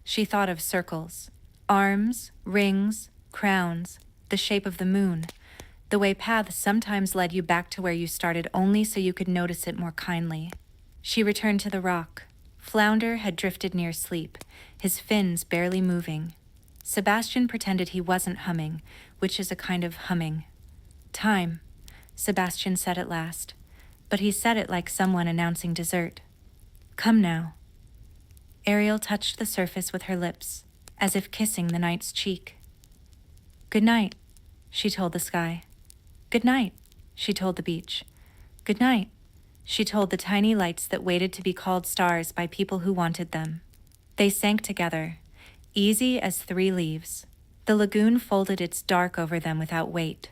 She thought of circles, arms, rings, crowns, the shape of the moon, the way paths sometimes led you back to where you started only so you could notice it more kindly. She returned to the rock. Flounder had drifted near sleep, his fins barely moving. Sebastian pretended he wasn't humming, which is a kind of humming. Time, Sebastian said at last, but he said it like someone announcing dessert. Come now. Ariel touched the surface with her lips, as if kissing the night's cheek. Good night, she told the sky. Good night, she told the beach. Good night, she told the tiny lights that waited to be called stars by people who wanted them. They sank together, easy as 3 leaves. The lagoon folded its dark over them without weight.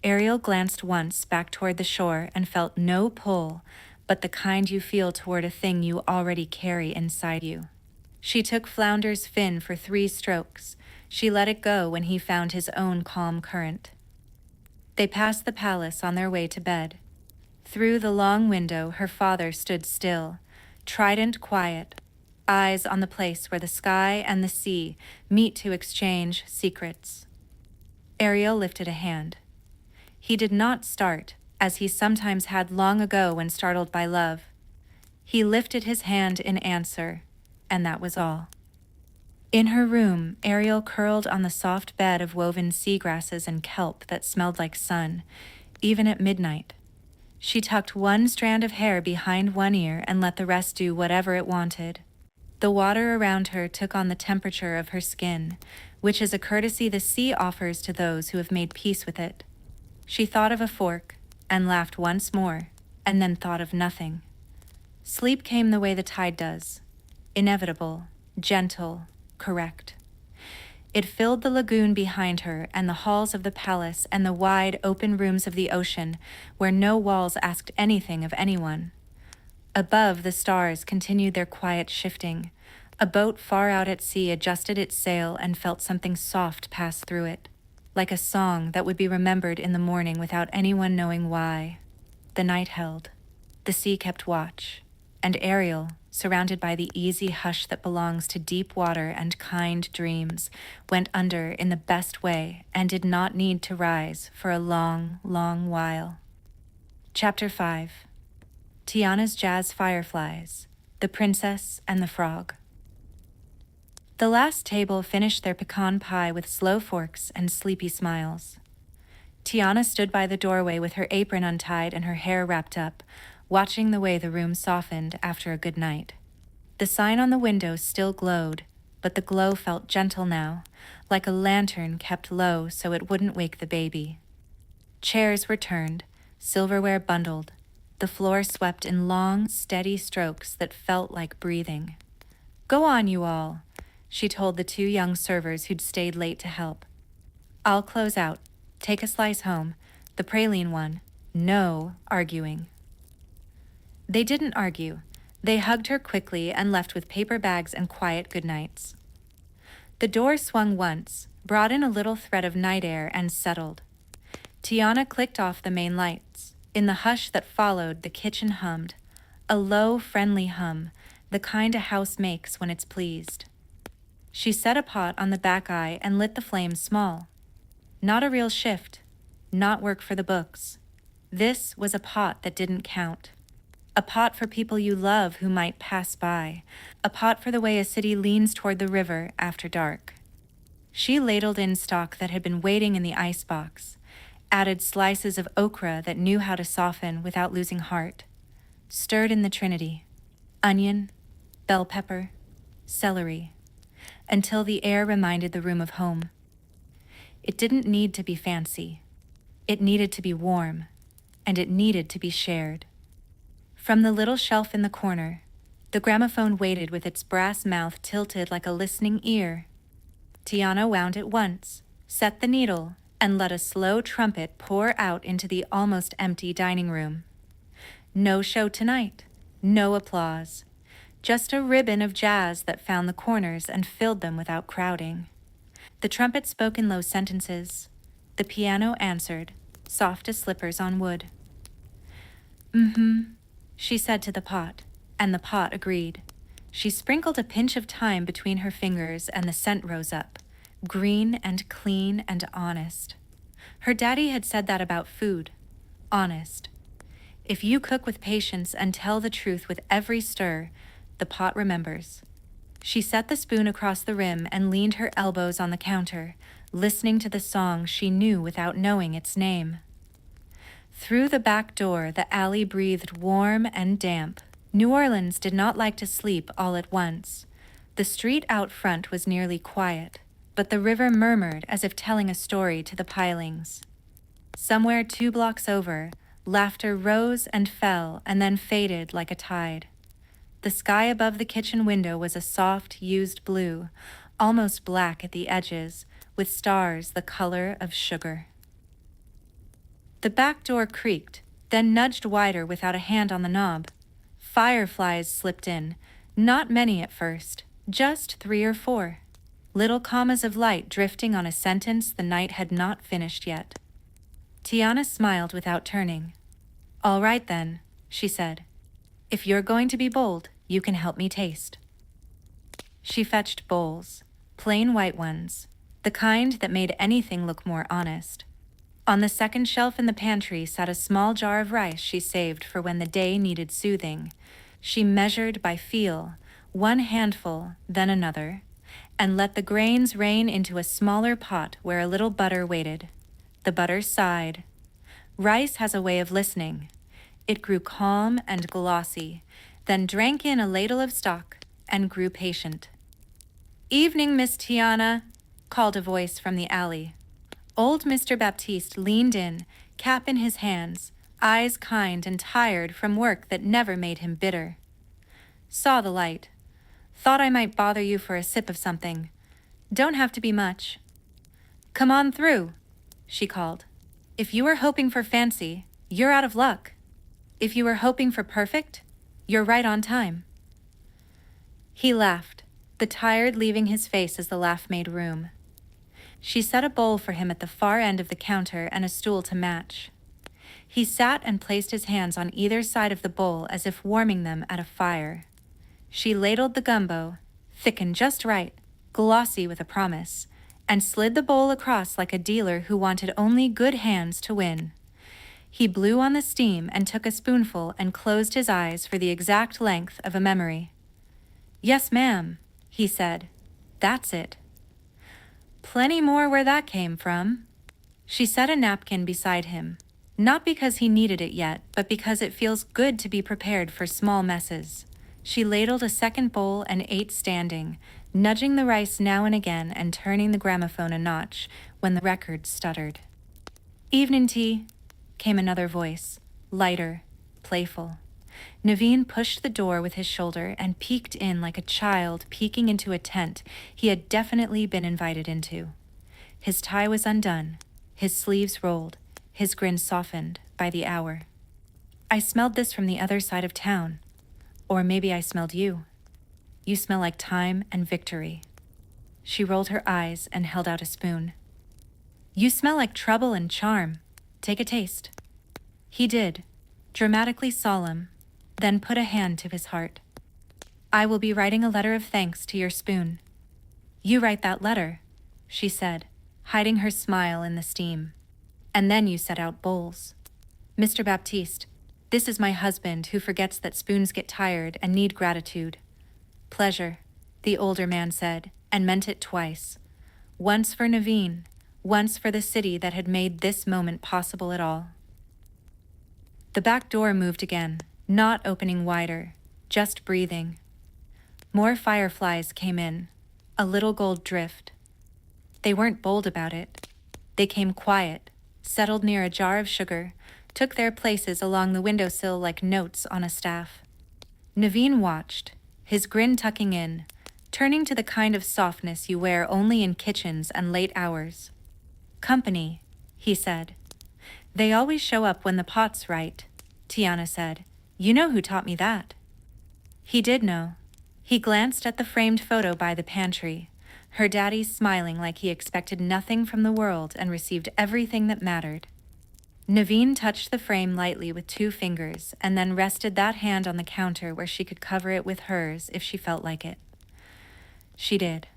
Ariel glanced once back toward the shore and felt no pull, but the kind you feel toward a thing you already carry inside you. She took Flounder's fin for 3 strokes. She let it go when he found his own calm current. They passed the palace on their way to bed. Through the long window, her father stood still, trident quiet, eyes on the place where the sky and the sea meet to exchange secrets. Ariel lifted a hand. He did not start, as he sometimes had long ago when startled by love. He lifted his hand in answer, and that was all. In her room, Ariel curled on the soft bed of woven seagrasses and kelp that smelled like sun, even at midnight. She tucked one strand of hair behind one ear and let the rest do whatever it wanted. The water around her took on the temperature of her skin, which is a courtesy the sea offers to those who have made peace with it. She thought of a fork, and laughed once more, and then thought of nothing. Sleep came the way the tide does, inevitable, gentle, correct. It filled the lagoon behind her and the halls of the palace and the wide, open rooms of the ocean where no walls asked anything of anyone. Above, the stars continued their quiet shifting. A boat far out at sea adjusted its sail and felt something soft pass through it, like a song that would be remembered in the morning without anyone knowing why. The night held. The sea kept watch, and Ariel, surrounded by the easy hush that belongs to deep water and kind dreams, went under in the best way and did not need to rise for a long, long while. Chapter 5. Tiana's Jazz Fireflies, The Princess and the Frog. The last table finished their pecan pie with slow forks and sleepy smiles. Tiana stood by the doorway with her apron untied and her hair wrapped up, watching the way the room softened after a good night. The sign on the window still glowed, but the glow felt gentle now, like a lantern kept low so it wouldn't wake the baby. Chairs were turned, silverware bundled, the floor swept in long, steady strokes that felt like breathing. "Go on, you all," she told the two young servers who'd stayed late to help. "I'll close out. Take a slice home, the praline one. No arguing." They didn't argue. They hugged her quickly and left with paper bags and quiet goodnights. The door swung once, brought in a little thread of night air, and settled. Tiana clicked off the main lights. In the hush that followed, the kitchen hummed, a low, friendly hum, the kind a house makes when it's pleased. She set a pot on the back eye and lit the flames small. Not a real shift, not work for the books. This was a pot that didn't count. A pot for people you love who might pass by. A pot for the way a city leans toward the river after dark. She ladled in stock that had been waiting in the icebox, added slices of okra that knew how to soften without losing heart, stirred in the trinity, onion, bell pepper, celery, until the air reminded the room of home. It didn't need to be fancy. It needed to be warm, and it needed to be shared. From the little shelf in the corner, the gramophone waited with its brass mouth tilted like a listening ear. Tiana wound it once, set the needle, and let a slow trumpet pour out into the almost empty dining room. No show tonight, no applause, just a ribbon of jazz that found the corners and filled them without crowding. The trumpet spoke in low sentences. The piano answered, soft as slippers on wood. "Mm-hmm," she said to the pot, and the pot agreed. She sprinkled a pinch of thyme between her fingers and the scent rose up, green and clean and honest. Her daddy had said that about food. Honest. If you cook with patience and tell the truth with every stir, the pot remembers. She set the spoon across the rim and leaned her elbows on the counter, listening to the song she knew without knowing its name. Through the back door, the alley breathed warm and damp. New Orleans did not like to sleep all at once. The street out front was nearly quiet, but the river murmured as if telling a story to the pilings. Somewhere 2 blocks over, laughter rose and fell and then faded like a tide. The sky above the kitchen window was a soft, used blue, almost black at the edges, with stars the color of sugar. The back door creaked, then nudged wider without a hand on the knob. Fireflies slipped in, not many at first, just 3 or 4. Little commas of light drifting on a sentence the night had not finished yet. Tiana smiled without turning. All right then, she said. If you're going to be bold, you can help me taste. She fetched bowls, plain white ones, the kind that made anything look more honest. On the second shelf in the pantry sat a small jar of rice she saved for when the day needed soothing. She measured by feel, one handful, then another, and let the grains rain into a smaller pot where a little butter waited. The butter sighed. Rice has a way of listening. It grew calm and glossy, then drank in a ladle of stock and grew patient. "Evening, Miss Tiana," called a voice from the alley. Old Mr. Baptiste leaned in, cap in his hands, eyes kind and tired from work that never made him bitter. "Saw the light. Thought I might bother you for a sip of something. Don't have to be much." "Come on through," she called. "If you were hoping for fancy, you're out of luck. If you were hoping for perfect, you're right on time." He laughed, the tired leaving his face as the laugh made room. She set a bowl for him at the far end of the counter and a stool to match. He sat and placed his hands on either side of the bowl as if warming them at a fire. She ladled the gumbo, thickened just right, glossy with a promise, and slid the bowl across like a dealer who wanted only good hands to win. He blew on the steam and took a spoonful and closed his eyes for the exact length of a memory. "Yes, ma'am," he said. "That's it." "Plenty more where that came from." She set a napkin beside him, not because he needed it yet, but because it feels good to be prepared for small messes. She ladled a second bowl and ate standing, nudging the rice now and again and turning the gramophone a notch when the record stuttered. "Evening tea," came another voice, lighter, playful. Naveen pushed the door with his shoulder and peeked in like a child peeking into a tent he had definitely been invited into. His tie was undone, his sleeves rolled, his grin softened by the hour. "I smelled this from the other side of town. Or maybe I smelled you. You smell like time and victory." She rolled her eyes and held out a spoon. "You smell like trouble and charm. Take a taste." He did, dramatically solemn, then put a hand to his heart. "I will be writing a letter of thanks to your spoon." "You write that letter," she said, hiding her smile in the steam. "And then you set out bowls. Mr. Baptiste, this is my husband who forgets that spoons get tired and need gratitude." "Pleasure," the older man said, and meant it twice. Once for Naveen, once for the city that had made this moment possible at all. The back door moved again, not opening wider, just breathing. More fireflies came in, a little gold drift. They weren't bold about it. They came quiet, settled near a jar of sugar, took their places along the windowsill like notes on a staff. Naveen watched, his grin tucking in, turning to the kind of softness you wear only in kitchens and late hours. "Company," he said. "They always show up when the pot's right," Tiana said. "You know who taught me that." He did know. He glanced at the framed photo by the pantry, her daddy smiling like he expected nothing from the world and received everything that mattered. Naveen touched the frame lightly with 2 fingers and then rested that hand on the counter where she could cover it with hers if she felt like it. She did.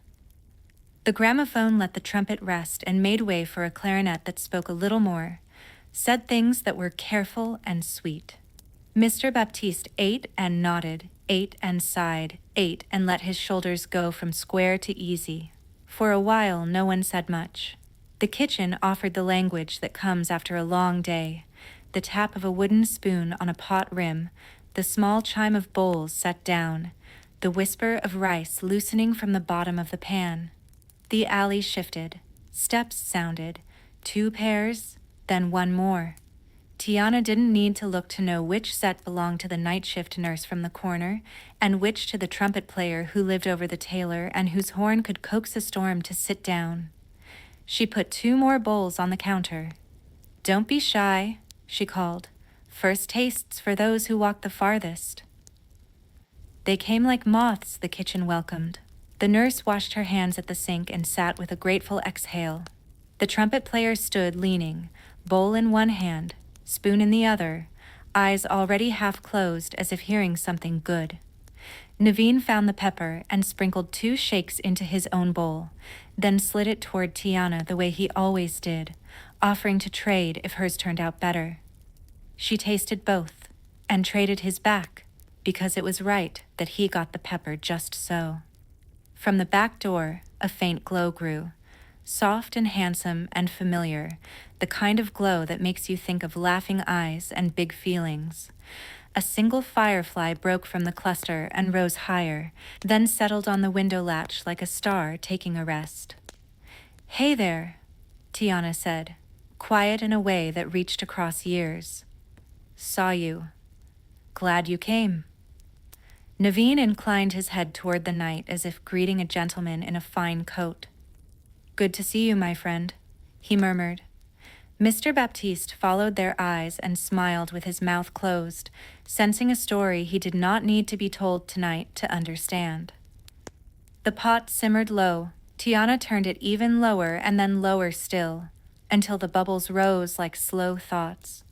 The gramophone let the trumpet rest and made way for a clarinet that spoke a little more, said things that were careful and sweet. Mr. Baptiste ate and nodded, ate and sighed, ate and let his shoulders go from square to easy. For a while, no one said much. The kitchen offered the language that comes after a long day, the tap of a wooden spoon on a pot rim, the small chime of bowls set down, the whisper of rice loosening from the bottom of the pan. The alley shifted. Steps sounded. 2 pairs, then 1 more. Tiana didn't need to look to know which set belonged to the night shift nurse from the corner and which to the trumpet player who lived over the tailor and whose horn could coax a storm to sit down. She put 2 more bowls on the counter. "Don't be shy," she called. "First tastes for those who walk the farthest." They came like moths, the kitchen welcomed. The nurse washed her hands at the sink and sat with a grateful exhale. The trumpet player stood leaning, bowl in one hand, spoon in the other, eyes already half closed as if hearing something good. Naveen found the pepper and sprinkled 2 shakes into his own bowl, then slid it toward Tiana the way he always did, offering to trade if hers turned out better. She tasted both, and traded his back, because it was right that he got the pepper just so. From the back door, a faint glow grew, soft and handsome and familiar, the kind of glow that makes you think of laughing eyes and big feelings. A single firefly broke from the cluster and rose higher, then settled on the window latch like a star taking a rest. "Hey there," Tiana said, quiet in a way that reached across years. "Saw you. Glad you came." Naveen inclined his head toward the night as if greeting a gentleman in a fine coat. "Good to see you, my friend," he murmured. Mr. Baptiste followed their eyes and smiled with his mouth closed, sensing a story he did not need to be told tonight to understand. The pot simmered low. Tiana turned it even lower and then lower still, until the bubbles rose like slow thoughts.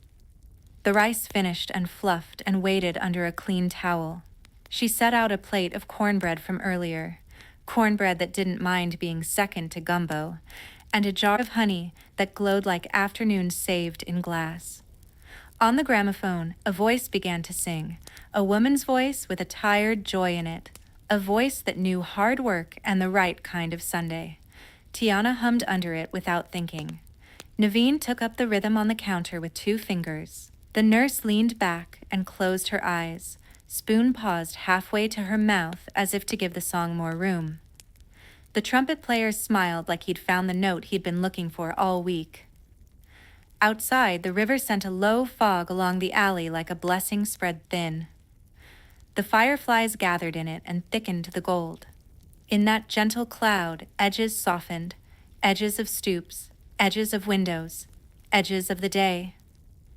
The rice finished and fluffed and waited under a clean towel. She set out a plate of cornbread from earlier, cornbread that didn't mind being second to gumbo, and a jar of honey that glowed like afternoons saved in glass. On the gramophone, a voice began to sing, a woman's voice with a tired joy in it, a voice that knew hard work and the right kind of Sunday. Tiana hummed under it without thinking. Naveen took up the rhythm on the counter with 2 fingers. The nurse leaned back and closed her eyes. Spoon paused halfway to her mouth as if to give the song more room. The trumpet player smiled like he'd found the note he'd been looking for all week. Outside, the river sent a low fog along the alley like a blessing spread thin. The fireflies gathered in it and thickened the gold. In that gentle cloud, edges softened, edges of stoops, edges of windows, edges of the day.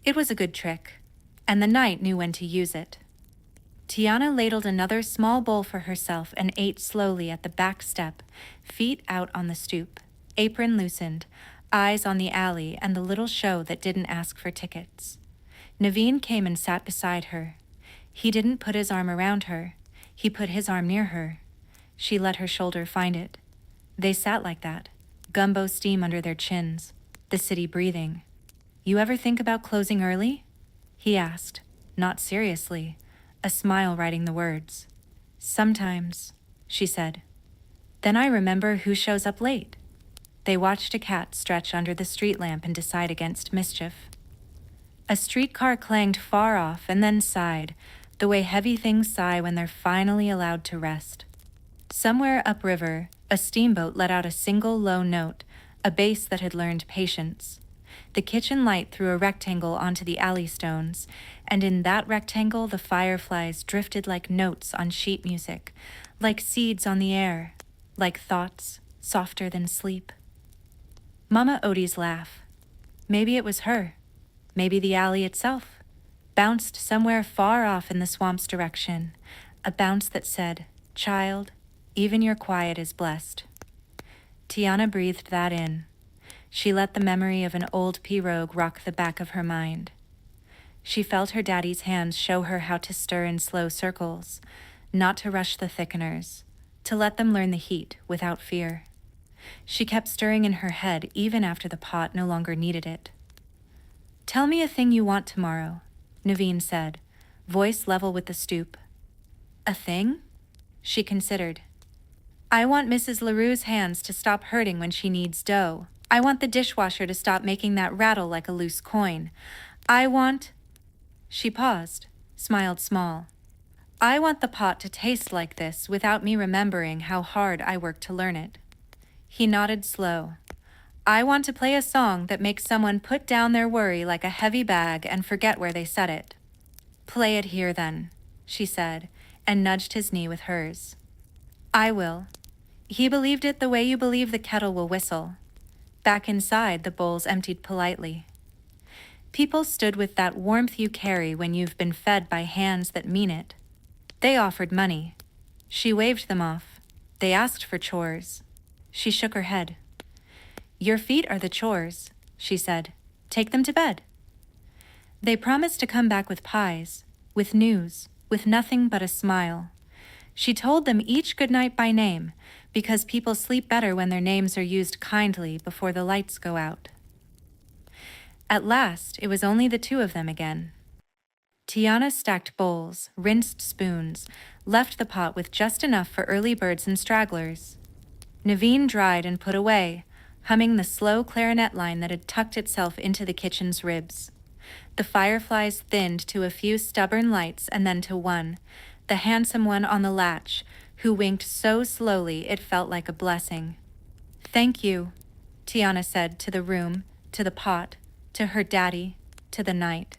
It was a good trick, and the night knew when to use it. Tiana ladled another small bowl for herself and ate slowly at the back step, feet out on the stoop, apron loosened, eyes on the alley and the little show that didn't ask for tickets. Naveen came and sat beside her. He didn't put his arm around her. He put his arm near her. She let her shoulder find it. They sat like that, gumbo steam under their chins, the city breathing. "You ever think about closing early?" he asked, not seriously, a smile writing the words. "Sometimes," she said. "Then I remember who shows up late." They watched a cat stretch under the street lamp and decide against mischief. A streetcar clanged far off and then sighed, the way heavy things sigh when they're finally allowed to rest. Somewhere upriver, a steamboat let out a single low note, a bass that had learned patience. The kitchen light threw a rectangle onto the alley stones, and in that rectangle the fireflies drifted like notes on sheet music, like seeds on the air, like thoughts softer than sleep. Mama Odie's laugh. Maybe it was her. Maybe the alley itself. Bounced somewhere far off in the swamp's direction, a bounce that said, "Child, even your quiet is blessed." Tiana breathed that in. She let the memory of an old pirogue rock the back of her mind. She felt her daddy's hands show her how to stir in slow circles, not to rush the thickeners, to let them learn the heat without fear. She kept stirring in her head even after the pot no longer needed it. "Tell me a thing you want tomorrow," Naveen said, voice level with the stoop. "A thing?" She considered. "I want Mrs. LaRue's hands to stop hurting when she kneads dough. I want the dishwasher to stop making that rattle like a loose coin. I want—" She paused, smiled small. "I want the pot to taste like this without me remembering how hard I worked to learn it." He nodded slow. "I want to play a song that makes someone put down their worry like a heavy bag and forget where they set it." "Play it here then," she said, and nudged his knee with hers. "I will." He believed it the way you believe the kettle will whistle. Back inside, the bowls emptied politely. People stood with that warmth you carry when you've been fed by hands that mean it. They offered money. She waved them off. They asked for chores. She shook her head. "Your feet are the chores," she said. "Take them to bed." They promised to come back with pies, with news, with nothing but a smile. She told them each goodnight by name, because people sleep better when their names are used kindly before the lights go out. At last, it was only the two of them again. Tiana stacked bowls, rinsed spoons, left the pot with just enough for early birds and stragglers. Naveen dried and put away, humming the slow clarinet line that had tucked itself into the kitchen's ribs. The fireflies thinned to a few stubborn lights and then to one, the handsome one on the latch, who winked so slowly it felt like a blessing. "Thank you," Tiana said to the room, to the pot, to her daddy, to the night.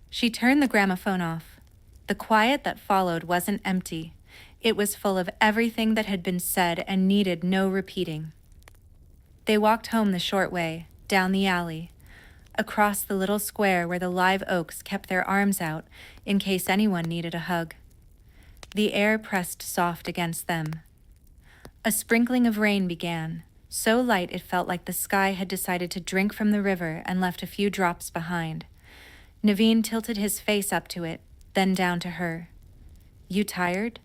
She turned the gramophone off. The quiet that followed wasn't empty. It was full of everything that had been said and needed no repeating. They walked home the short way, down the alley, across the little square where the live oaks kept their arms out in case anyone needed a hug. The air pressed soft against them. A sprinkling of rain began, so light it felt like the sky had decided to drink from the river and left a few drops behind. Naveen tilted his face up to it, then down to her. "You tired?"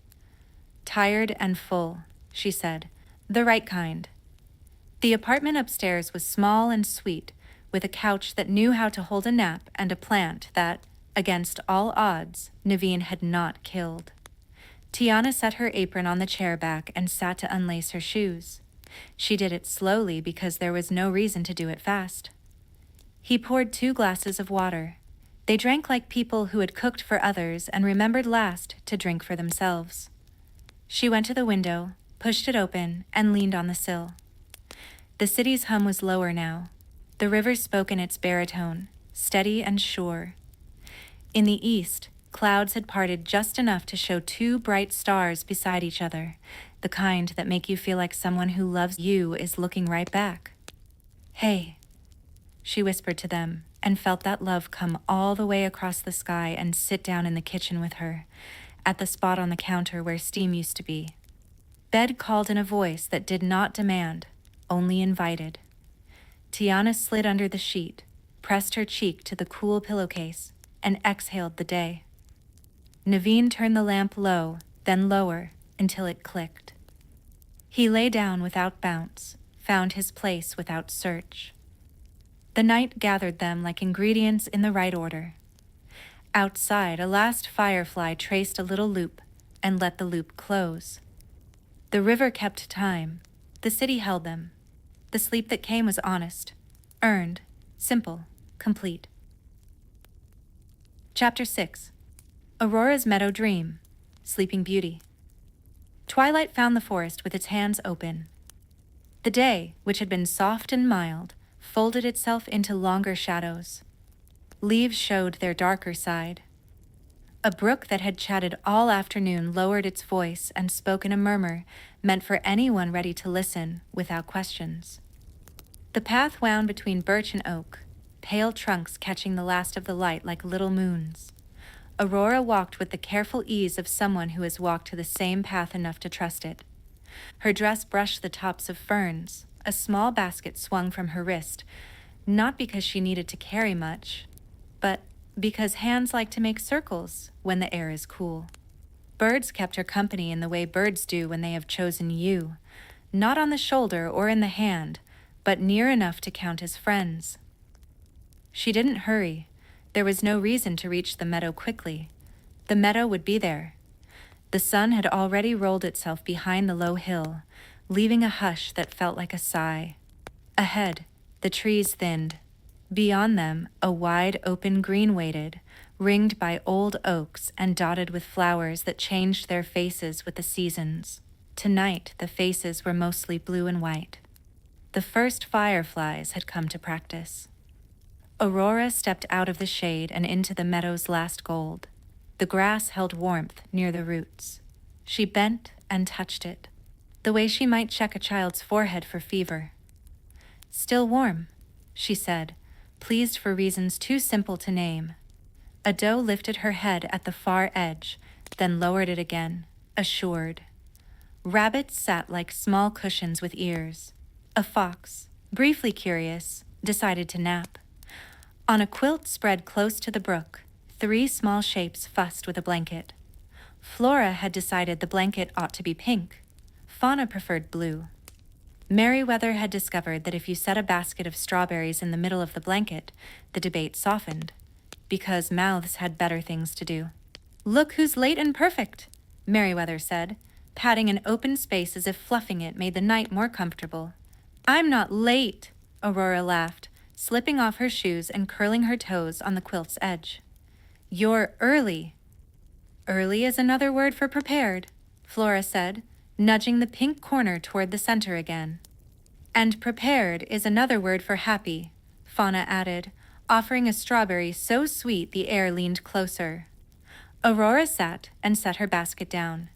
"Tired and full," she said. "The right kind." The apartment upstairs was small and sweet, with a couch that knew how to hold a nap and a plant that, against all odds, Naveen had not killed. Tiana set her apron on the chair back and sat to unlace her shoes. She did it slowly because there was no reason to do it fast. He poured 2 glasses of water. They drank like people who had cooked for others and remembered last to drink for themselves. She went to the window, pushed it open, and leaned on the sill. The city's hum was lower now. The river spoke in its baritone, steady and sure. In the east, clouds had parted just enough to show 2 bright stars beside each other, the kind that make you feel like someone who loves you is looking right back. "Hey," she whispered to them, and felt that love come all the way across the sky and sit down in the kitchen with her, at the spot on the counter where steam used to be. Bed called in a voice that did not demand, only invited. Tiana slid under the sheet, pressed her cheek to the cool pillowcase, and exhaled the day. Naveen turned the lamp low, then lower, until it clicked. He lay down without bounce, found his place without search. The night gathered them like ingredients in the right order. Outside, a last firefly traced a little loop and let the loop close. The river kept time. The city held them. The sleep that came was honest, earned, simple, complete. Chapter 6. Aurora's Meadow Dream, Sleeping Beauty. Twilight found the forest with its hands open. The day, which had been soft and mild, folded itself into longer shadows. Leaves showed their darker side. A brook that had chatted all afternoon lowered its voice and spoke in a murmur meant for anyone ready to listen without questions. The path wound between birch and oak, pale trunks catching the last of the light like little moons. Aurora walked with the careful ease of someone who has walked the same path enough to trust it. Her dress brushed the tops of ferns. A small basket swung from her wrist, not because she needed to carry much, but because hands like to make circles when the air is cool. Birds kept her company in the way birds do when they have chosen you, not on the shoulder or in the hand, but near enough to count as friends. She didn't hurry. There was no reason to reach the meadow quickly. The meadow would be there. The sun had already rolled itself behind the low hill, leaving a hush that felt like a sigh. Ahead, the trees thinned. Beyond them, a wide open green waited, ringed by old oaks and dotted with flowers that changed their faces with the seasons. Tonight, the faces were mostly blue and white. The first fireflies had come to practice. Aurora stepped out of the shade and into the meadow's last gold. The grass held warmth near the roots. She bent and touched it, the way she might check a child's forehead for fever. "Still warm," she said, pleased for reasons too simple to name. A doe lifted her head at the far edge, then lowered it again, assured. Rabbits sat like small cushions with ears. A fox, briefly curious, decided to nap. On a quilt spread close to the brook, 3 small shapes fussed with a blanket. Flora had decided the blanket ought to be pink. Fauna preferred blue. Merriweather had discovered that if you set a basket of strawberries in the middle of the blanket, the debate softened, because mouths had better things to do. "Look who's late and perfect," Merriweather said, patting an open space as if fluffing it made the night more comfortable. "I'm not late," Aurora laughed, slipping off her shoes and curling her toes on the quilt's edge. "You're early." "Early is another word for prepared," Flora said, nudging the pink corner toward the center again. "And prepared is another word for happy," Fauna added, offering a strawberry so sweet the air leaned closer. Aurora sat and set her basket down.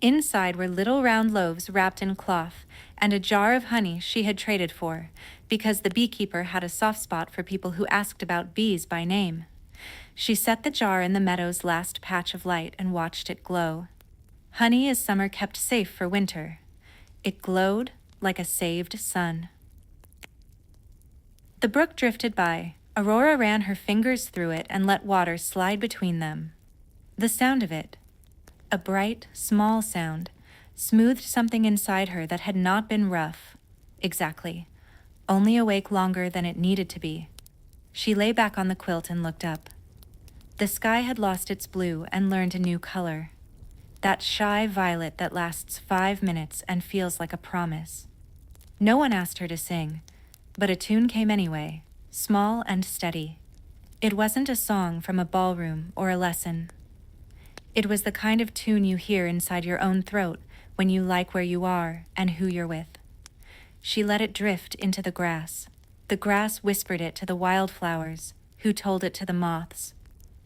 Inside were little round loaves wrapped in cloth and a jar of honey she had traded for, because the beekeeper had a soft spot for people who asked about bees by name. She set the jar in the meadow's last patch of light and watched it glow. Honey is summer kept safe for winter. It glowed like a saved sun. The brook drifted by. Aurora ran her fingers through it and let water slide between them. The sound of it, a bright, small sound, smoothed something inside her that had not been rough. Exactly. Only awake longer than it needed to be. She lay back on the quilt and looked up. The sky had lost its blue and learned a new color. That shy violet that lasts 5 minutes and feels like a promise. No one asked her to sing, but a tune came anyway, small and steady. It wasn't a song from a ballroom or a lesson. It was the kind of tune you hear inside your own throat when you like where you are and who you're with. She let it drift into the grass. The grass whispered it to the wildflowers, who told it to the moths,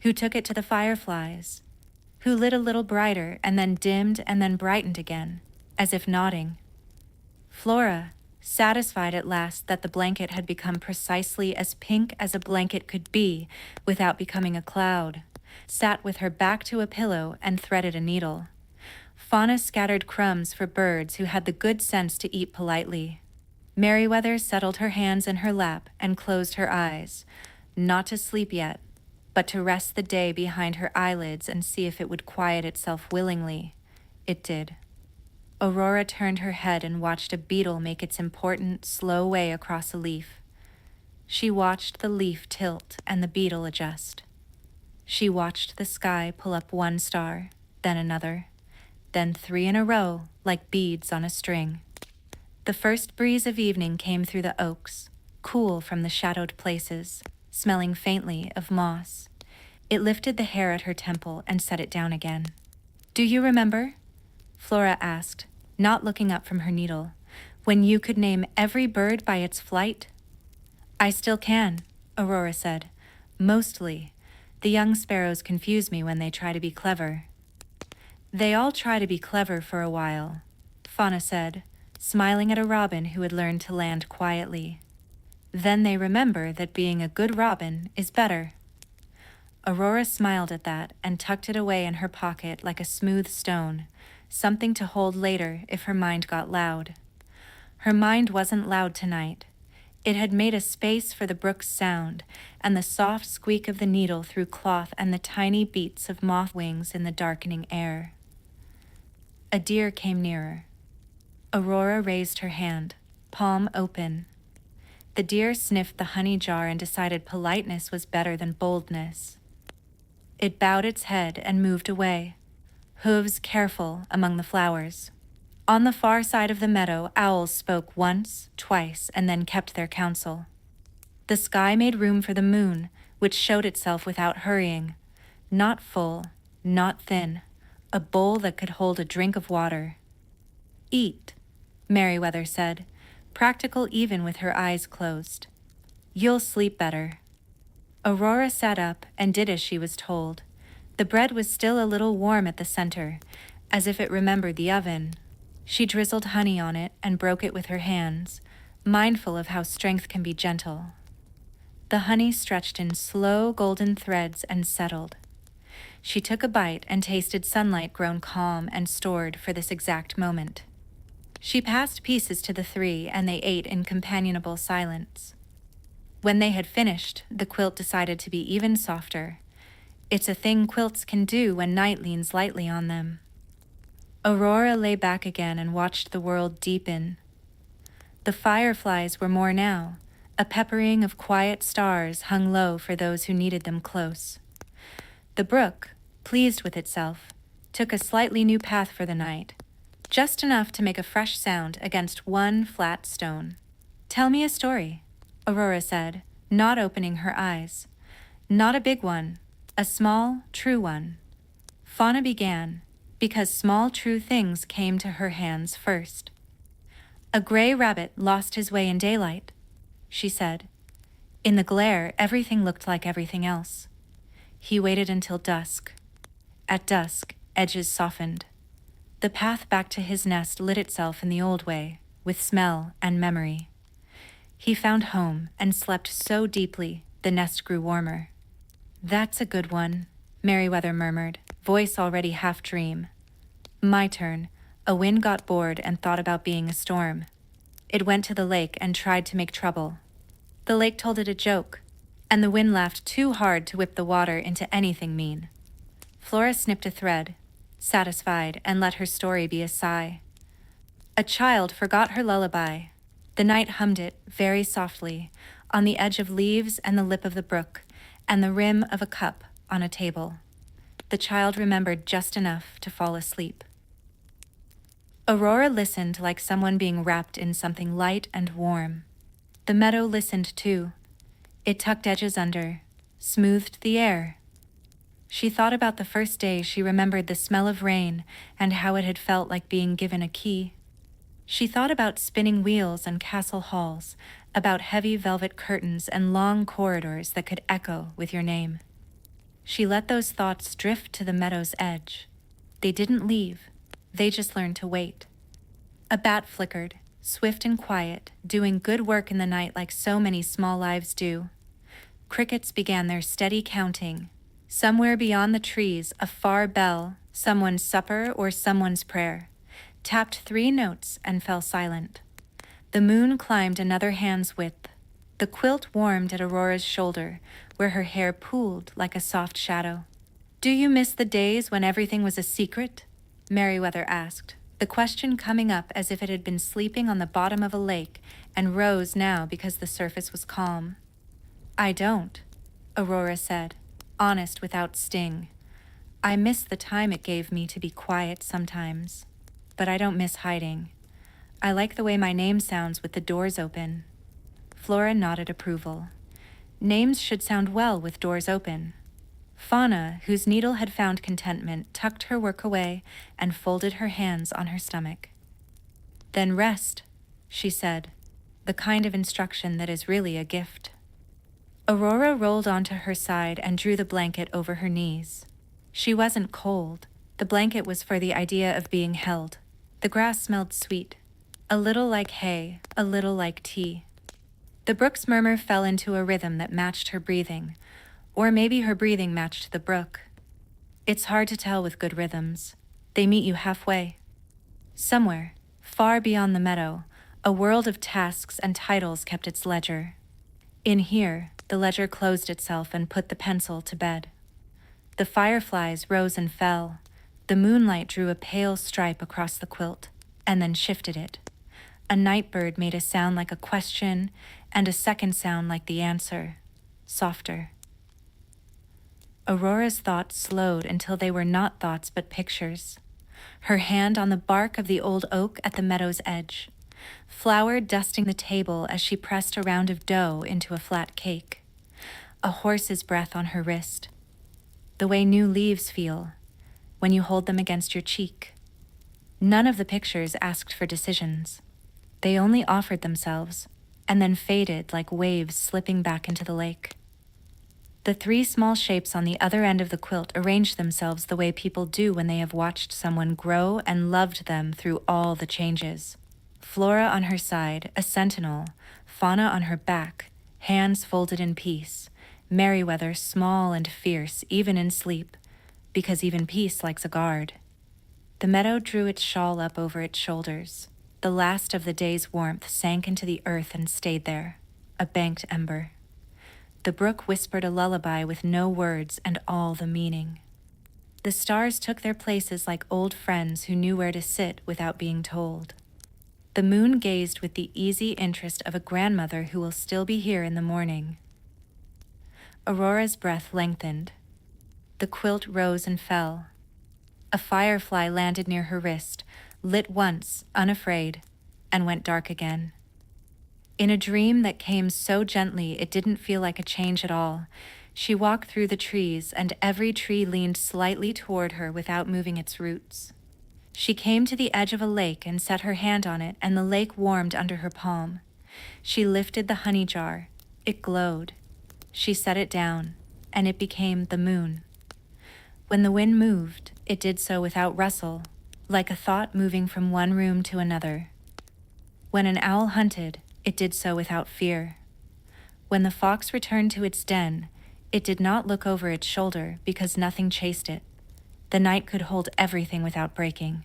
who took it to the fireflies, who lit a little brighter and then dimmed and then brightened again, as if nodding. Flora, satisfied at last that the blanket had become precisely as pink as a blanket could be without becoming a cloud, sat with her back to a pillow and threaded a needle. Fauna scattered crumbs for birds who had the good sense to eat politely. Merriweather settled her hands in her lap and closed her eyes, not to sleep yet, but to rest the day behind her eyelids and see if it would quiet itself willingly. It did. Aurora turned her head and watched a beetle make its important, slow way across a leaf. She watched the leaf tilt and the beetle adjust. She watched the sky pull up 1 star, then another, then 3 in a row, like beads on a string. The first breeze of evening came through the oaks, cool from the shadowed places, smelling faintly of moss. It lifted the hair at her temple and set it down again. "Do you remember?" Flora asked, not looking up from her needle, "when you could name every bird by its flight?" "I still can," Aurora said. "Mostly. The young sparrows confuse me when they try to be clever." "They all try to be clever for a while," Fauna said, smiling at a robin who had learned to land quietly. "Then they remember that being a good robin is better." Aurora smiled at that and tucked it away in her pocket like a smooth stone, something to hold later if her mind got loud. Her mind wasn't loud tonight. It had made a space for the brook's sound and the soft squeak of the needle through cloth and the tiny beats of moth wings in the darkening air. A deer came nearer. Aurora raised her hand, palm open. The deer sniffed the honey jar and decided politeness was better than boldness. It bowed its head and moved away, hooves careful among the flowers. On the far side of the meadow, owls spoke once, twice, and then kept their counsel. The sky made room for the moon, which showed itself without hurrying. Not full, not thin, a bowl that could hold a drink of water. "Eat," Merriweather said, practical even with her eyes closed. "You'll sleep better." Aurora sat up and did as she was told. The bread was still a little warm at the center, as if it remembered the oven. She drizzled honey on it and broke it with her hands, mindful of how strength can be gentle. The honey stretched in slow golden threads and settled. She took a bite and tasted sunlight grown calm and stored for this exact moment. She passed pieces to the 3 and they ate in companionable silence. When they had finished, the quilt decided to be even softer. It's a thing quilts can do when night leans lightly on them. Aurora lay back again and watched the world deepen. The fireflies were more now. A peppering of quiet stars hung low for those who needed them close. The brook, pleased with itself, took a slightly new path for the night, just enough to make a fresh sound against one flat stone. "Tell me a story," Aurora said, not opening her eyes. "Not a big one, a small, true one." Fauna began, because small, true things came to her hands first. "A gray rabbit lost his way in daylight," she said. In the glare, everything looked like everything else. He waited until dusk. At dusk, edges softened. The path back to his nest lit itself in the old way, with smell and memory. He found home and slept so deeply the nest grew warmer. "That's a good one," Merriweather murmured, voice already half dream. "My turn." A wind got bored and thought about being a storm. It went to the lake and tried to make trouble. The lake told it a joke, and the wind laughed too hard to whip the water into anything mean. Flora snipped a thread, satisfied, and let her story be a sigh. A child forgot her lullaby. The night hummed it, very softly, on the edge of leaves and the lip of the brook, and the rim of a cup on a table. The child remembered just enough to fall asleep. Aurora listened like someone being wrapped in something light and warm. The meadow listened too. It tucked edges under, smoothed the air. She thought about the first day she remembered the smell of rain and how it had felt like being given a key. She thought about spinning wheels and castle halls, about heavy velvet curtains and long corridors that could echo with your name. She let those thoughts drift to the meadow's edge. They didn't leave. They just learned to wait. A bat flickered, swift and quiet, doing good work in the night like so many small lives do. Crickets began their steady counting. Somewhere beyond the trees, a far bell, someone's supper or someone's prayer, tapped 3 notes and fell silent. The moon climbed another hand's width. The quilt warmed at Aurora's shoulder, where her hair pooled like a soft shadow. "Do you miss the days when everything was a secret?" Merriweather asked, the question coming up as if it had been sleeping on the bottom of a lake and rose now because the surface was calm. "I don't," Aurora said, honest without sting. "I miss the time it gave me to be quiet sometimes, but I don't miss hiding. I like the way my name sounds with the doors open." Flora nodded approval. Names should sound well with doors open. Fauna, whose needle had found contentment, tucked her work away and folded her hands on her stomach. "Then rest," she said, the kind of instruction that is really a gift. Aurora rolled onto her side and drew the blanket over her knees. She wasn't cold. The blanket was for the idea of being held. The grass smelled sweet, a little like hay, a little like tea. The brook's murmur fell into a rhythm that matched her breathing, or maybe her breathing matched the brook. It's hard to tell with good rhythms. They meet you halfway. Somewhere, far beyond the meadow, a world of tasks and titles kept its ledger. In here, the ledger closed itself and put the pencil to bed. The fireflies rose and fell. The moonlight drew a pale stripe across the quilt, and then shifted it. A night bird made a sound like a question, and a second sound like the answer, softer. Aurora's thoughts slowed until they were not thoughts but pictures. Her hand on the bark of the old oak at the meadow's edge, flour dusting the table as she pressed a round of dough into a flat cake. A horse's breath on her wrist. The way new leaves feel when you hold them against your cheek. None of the pictures asked for decisions. They only offered themselves, and then faded like waves slipping back into the lake. The 3 small shapes on the other end of the quilt arranged themselves the way people do when they have watched someone grow and loved them through all the changes. Flora on her side, a sentinel, Fauna on her back, hands folded in peace, Merriweather small and fierce even in sleep, because even peace likes a guard. The meadow drew its shawl up over its shoulders. The last of the day's warmth sank into the earth and stayed there, a banked ember. The brook whispered a lullaby with no words and all the meaning. The stars took their places like old friends who knew where to sit without being told. The moon gazed with the easy interest of a grandmother who will still be here in the morning. Aurora's breath lengthened. The quilt rose and fell. A firefly landed near her wrist, lit once, unafraid, and went dark again. In a dream that came so gently it didn't feel like a change at all, she walked through the trees and every tree leaned slightly toward her without moving its roots. She came to the edge of a lake and set her hand on it, and the lake warmed under her palm. She lifted the honey jar. It glowed. She set it down, and it became the moon. When the wind moved, it did so without rustle, like a thought moving from one room to another. When an owl hunted, it did so without fear. When the fox returned to its den, it did not look over its shoulder because nothing chased it. The night could hold everything without breaking.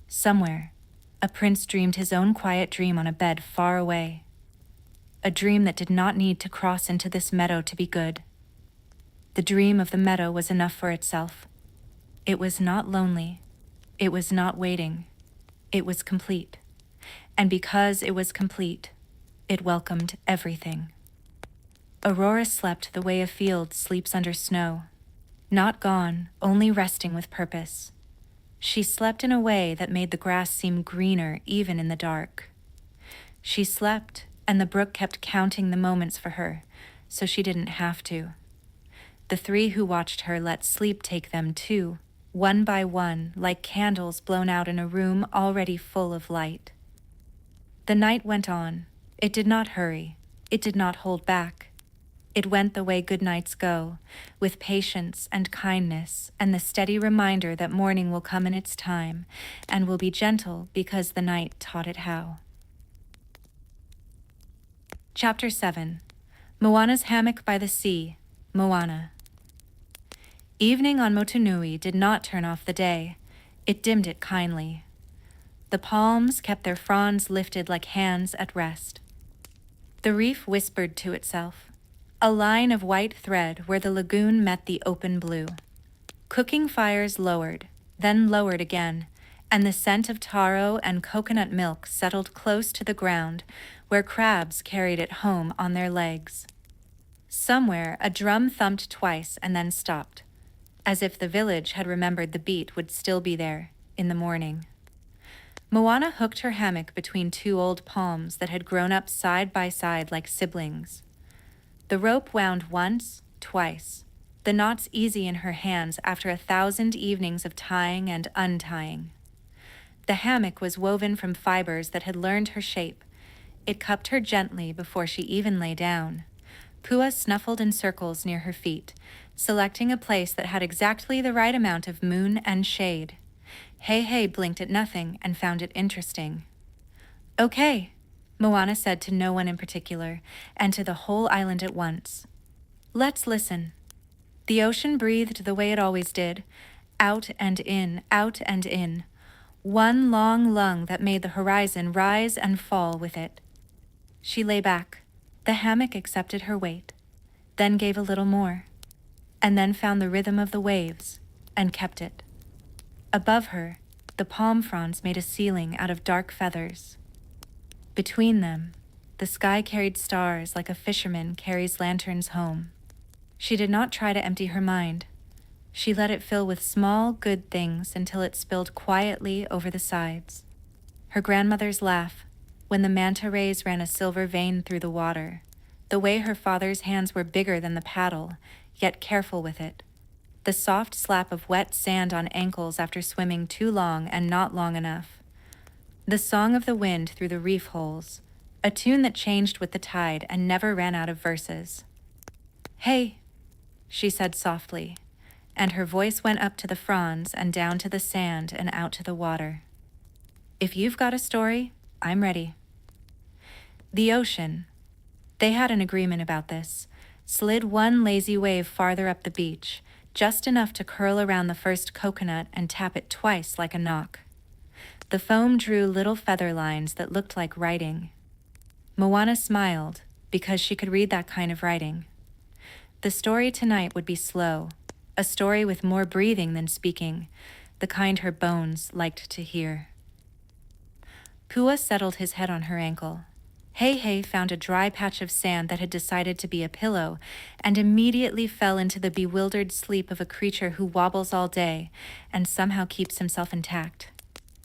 Somewhere, a prince dreamed his own quiet dream on a bed far away. A dream that did not need to cross into this meadow to be good. The dream of the meadow was enough for itself. It was not lonely. It was not waiting. It was complete. And because it was complete, it welcomed everything. Aurora slept the way a field sleeps under snow. Not gone, only resting with purpose. She slept in a way that made the grass seem greener even in the dark. She slept, and the brook kept counting the moments for her, so she didn't have to. The three who watched her let sleep take them too, one by one, like candles blown out in a room already full of light. The night went on. It did not hurry. It did not hold back. It went the way good nights go, with patience and kindness and the steady reminder that morning will come in its time and will be gentle because the night taught it how. Chapter 7. Moana's Hammock by the Sea, Moana. Evening on Motunui did not turn off the day. It dimmed it kindly. The palms kept their fronds lifted like hands at rest. The reef whispered to itself, a line of white thread where the lagoon met the open blue. Cooking fires lowered, then lowered again, and the scent of taro and coconut milk settled close to the ground where crabs carried it home on their legs. Somewhere a drum thumped twice and then stopped, as if the village had remembered the beat would still be there in the morning. Moana hooked her hammock between two old palms that had grown up side by side like siblings. The rope wound once, twice, the knots easy in her hands after 1,000 evenings of tying and untying. The hammock was woven from fibers that had learned her shape. It cupped her gently before she even lay down. Pua snuffled in circles near her feet, selecting a place that had exactly the right amount of moon and shade. Hey blinked at nothing and found it interesting. Okay, Moana said to no one in particular, and to the whole island at once. Let's listen. The ocean breathed the way it always did, out and in, out and in. One long lung that made the horizon rise and fall with it. She lay back. The hammock accepted her weight, then gave a little more, and then found the rhythm of the waves, and kept it. Above her, the palm fronds made a ceiling out of dark feathers. Between them, the sky carried stars like a fisherman carries lanterns home. She did not try to empty her mind. She let it fill with small, good things until it spilled quietly over the sides. Her grandmother's laugh, when the manta rays ran a silver vein through the water, the way her father's hands were bigger than the paddle, yet careful with it. The soft slap of wet sand on ankles after swimming too long and not long enough. The song of the wind through the reef holes, a tune that changed with the tide and never ran out of verses. Hey, she said softly, and her voice went up to the fronds and down to the sand and out to the water. If you've got a story, I'm ready. The ocean, they had an agreement about this, slid one lazy wave farther up the beach, just enough to curl around the first coconut and tap it twice like a knock. The foam drew little feather lines that looked like writing. Moana smiled, because she could read that kind of writing. The story tonight would be slow, a story with more breathing than speaking, the kind her bones liked to hear. Pua settled his head on her ankle. Hey found a dry patch of sand that had decided to be a pillow and immediately fell into the bewildered sleep of a creature who wobbles all day and somehow keeps himself intact.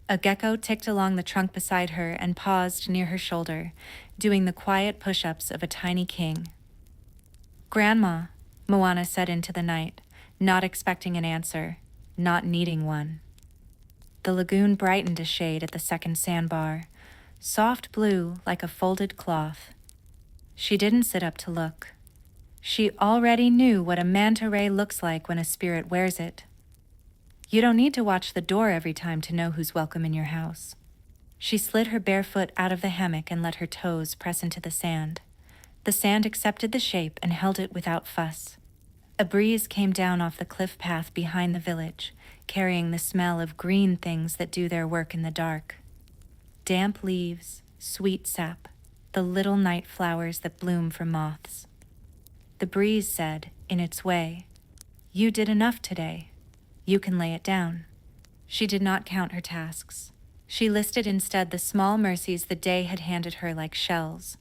A gecko ticked along the trunk beside her and paused near her shoulder, doing the quiet push-ups of a tiny king. "Grandma," Moana said into the night, not expecting an answer, not needing one. The lagoon brightened a shade at the second sandbar, soft blue like a folded cloth. She didn't sit up to look. She already knew what a manta ray looks like when a spirit wears it. You don't need to watch the door every time to know who's welcome in your house. She slid her bare foot out of the hammock and let her toes press into the sand. The sand accepted the shape and held it without fuss. A breeze came down off the cliff path behind the village, carrying the smell of green things that do their work in the dark. Damp leaves, sweet sap, the little night flowers that bloom for moths. The breeze said, in its way, "You did enough today. You can lay it down." She did not count her tasks. She listed instead the small mercies the day had handed her like shells.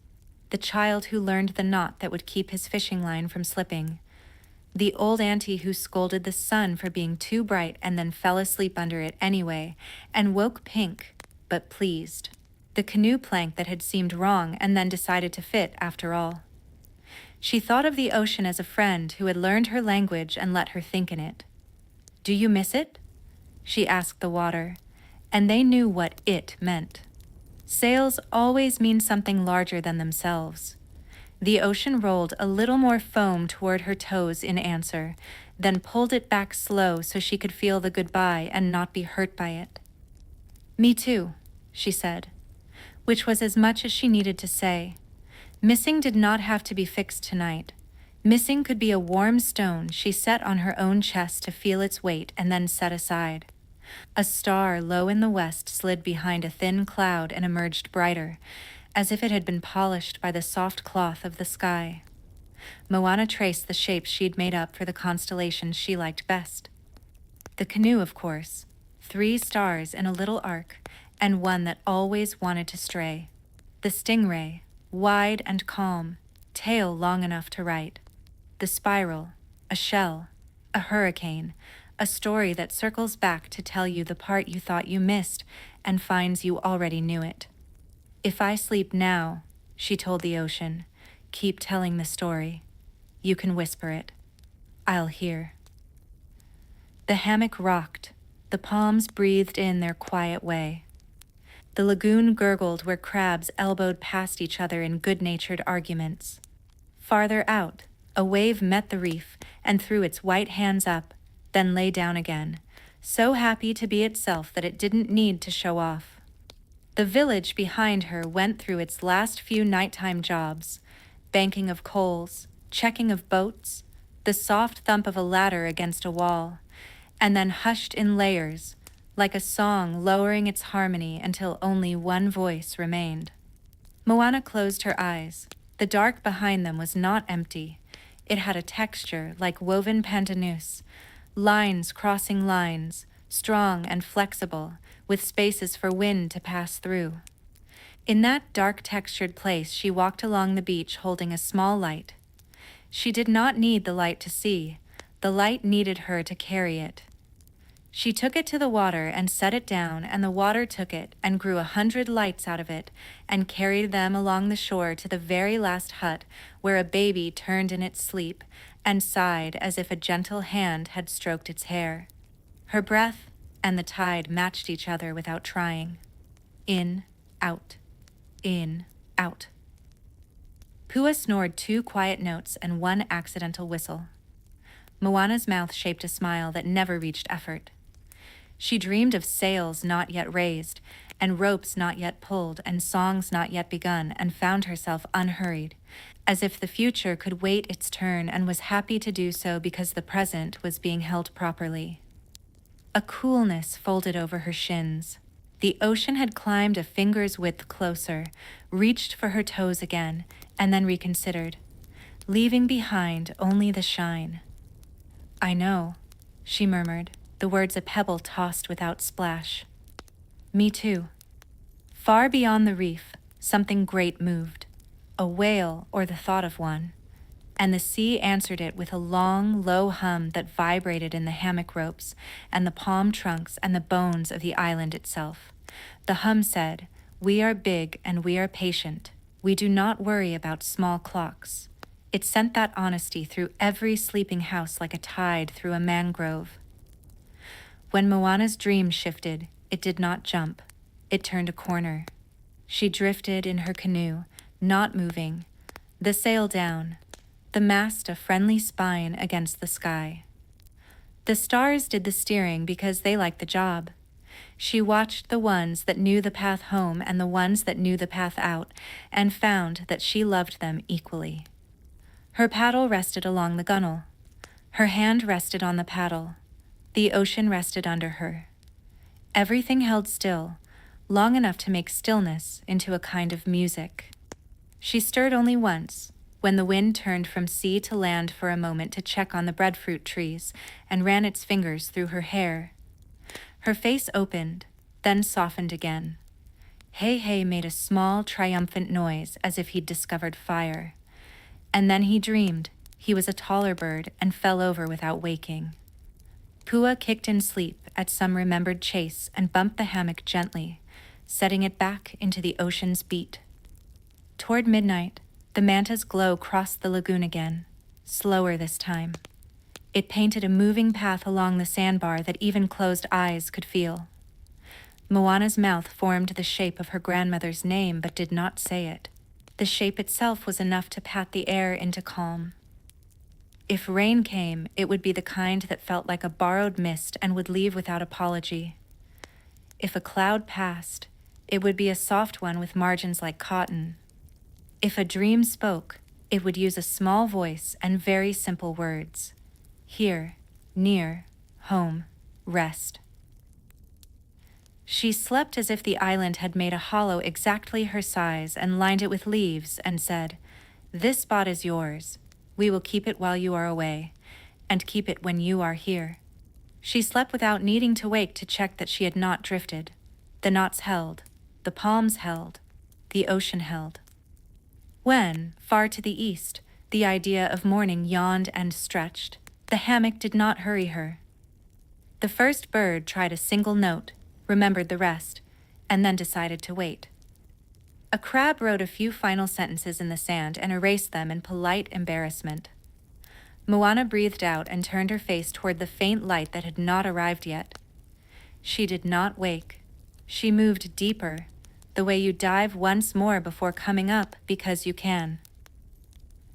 The child who learned the knot that would keep his fishing line from slipping. The old auntie who scolded the sun for being too bright and then fell asleep under it anyway and woke pink, but pleased. The canoe plank that had seemed wrong and then decided to fit after all. She thought of the ocean as a friend who had learned her language and let her think in it. "Do you miss it?" she asked the water, and they knew what it meant. Sails always mean something larger than themselves. The ocean rolled a little more foam toward her toes in answer, then pulled it back slow so she could feel the goodbye and not be hurt by it. "Me too," she said, which was as much as she needed to say. Missing did not have to be fixed tonight. Missing could be a warm stone she set on her own chest to feel its weight and then set aside. A star low in the west slid behind a thin cloud and emerged brighter, as if it had been polished by the soft cloth of the sky. Moana traced the shapes she'd made up for the constellations she liked best. The canoe, of course, 3 stars in a little arc, and one that always wanted to stray. The stingray, wide and calm, tail long enough to write. The spiral, a shell, a hurricane, a story that circles back to tell you the part you thought you missed and finds you already knew it. "If I sleep now," she told the ocean, "keep telling the story. You can whisper it. I'll hear." The hammock rocked. The palms breathed in their quiet way. The lagoon gurgled where crabs elbowed past each other in good-natured arguments. Farther out, a wave met the reef and threw its white hands up, then lay down again, so happy to be itself that it didn't need to show off. The village behind her went through its last few nighttime jobs, banking of coals, checking of boats, the soft thump of a ladder against a wall, and then hushed in layers, like a song lowering its harmony until only one voice remained. Moana closed her eyes. The dark behind them was not empty. It had a texture like woven pandanus, lines crossing lines, strong and flexible, with spaces for wind to pass through. In that dark textured place she walked along the beach holding a small light. She did not need the light to see. The light needed her to carry it. She took it to the water and set it down, and the water took it and grew 100 lights out of it and carried them along the shore to the very last hut where a baby turned in its sleep and sighed as if a gentle hand had stroked its hair. Her breath and the tide matched each other without trying. In, out, in, out. Pua snored 2 quiet notes and 1 accidental whistle. Moana's mouth shaped a smile that never reached effort. She dreamed of sails not yet raised, and ropes not yet pulled, and songs not yet begun, and found herself unhurried, as if the future could wait its turn and was happy to do so because the present was being held properly. A coolness folded over her shins. The ocean had climbed a finger's width closer, reached for her toes again, and then reconsidered, leaving behind only the shine. "I know," she murmured, the words a pebble tossed without splash. "Me too." Far beyond the reef, something great moved, a whale or the thought of one, and the sea answered it with a long, low hum that vibrated in the hammock ropes and the palm trunks and the bones of the island itself. The hum said, "We are big and we are patient. We do not worry about small clocks." It sent that honesty through every sleeping house like a tide through a mangrove. When Moana's dream shifted, it did not jump. It turned a corner. She drifted in her canoe, not moving, the sail down, the mast a friendly spine against the sky. The stars did the steering because they liked the job. She watched the ones that knew the path home and the ones that knew the path out, and found that she loved them equally. Her paddle rested along the gunwale. Her hand rested on the paddle. The ocean rested under her. Everything held still, long enough to make stillness into a kind of music. She stirred only once, when the wind turned from sea to land for a moment to check on the breadfruit trees and ran its fingers through her hair. Her face opened, then softened again. Hey made a small, triumphant noise as if he'd discovered fire. And then he dreamed he was a taller bird and fell over without waking. Pua kicked in sleep at some remembered chase and bumped the hammock gently, setting it back into the ocean's beat. Toward midnight, the manta's glow crossed the lagoon again, slower this time. It painted a moving path along the sandbar that even closed eyes could feel. Moana's mouth formed the shape of her grandmother's name but did not say it. The shape itself was enough to pat the air into calm. If rain came, it would be the kind that felt like a borrowed mist and would leave without apology. If a cloud passed, it would be a soft one with margins like cotton. If a dream spoke, it would use a small voice and very simple words. Here, near, home, rest. She slept as if the island had made a hollow exactly her size and lined it with leaves and said, "This spot is yours. We will keep it while you are away, and keep it when you are here." She slept without needing to wake to check that she had not drifted. The knots held, the palms held, the ocean held. When, far to the east, the idea of morning yawned and stretched, the hammock did not hurry her. The first bird tried a single note, remembered the rest, and then decided to wait. A crab wrote a few final sentences in the sand and erased them in polite embarrassment. Moana breathed out and turned her face toward the faint light that had not arrived yet. She did not wake. She moved deeper, the way you dive once more before coming up because you can.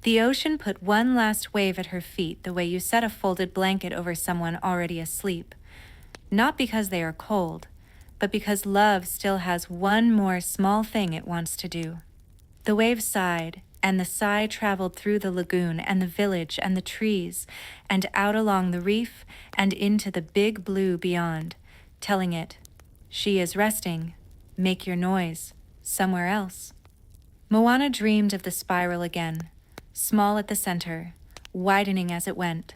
The ocean put one last wave at her feet the way you set a folded blanket over someone already asleep, not because they are cold, but because love still has one more small thing it wants to do. The wave sighed, and the sigh traveled through the lagoon and the village and the trees, and out along the reef and into the big blue beyond, telling it, "She is resting. Make your noise. Somewhere else." Moana dreamed of the spiral again, small at the center, widening as it went,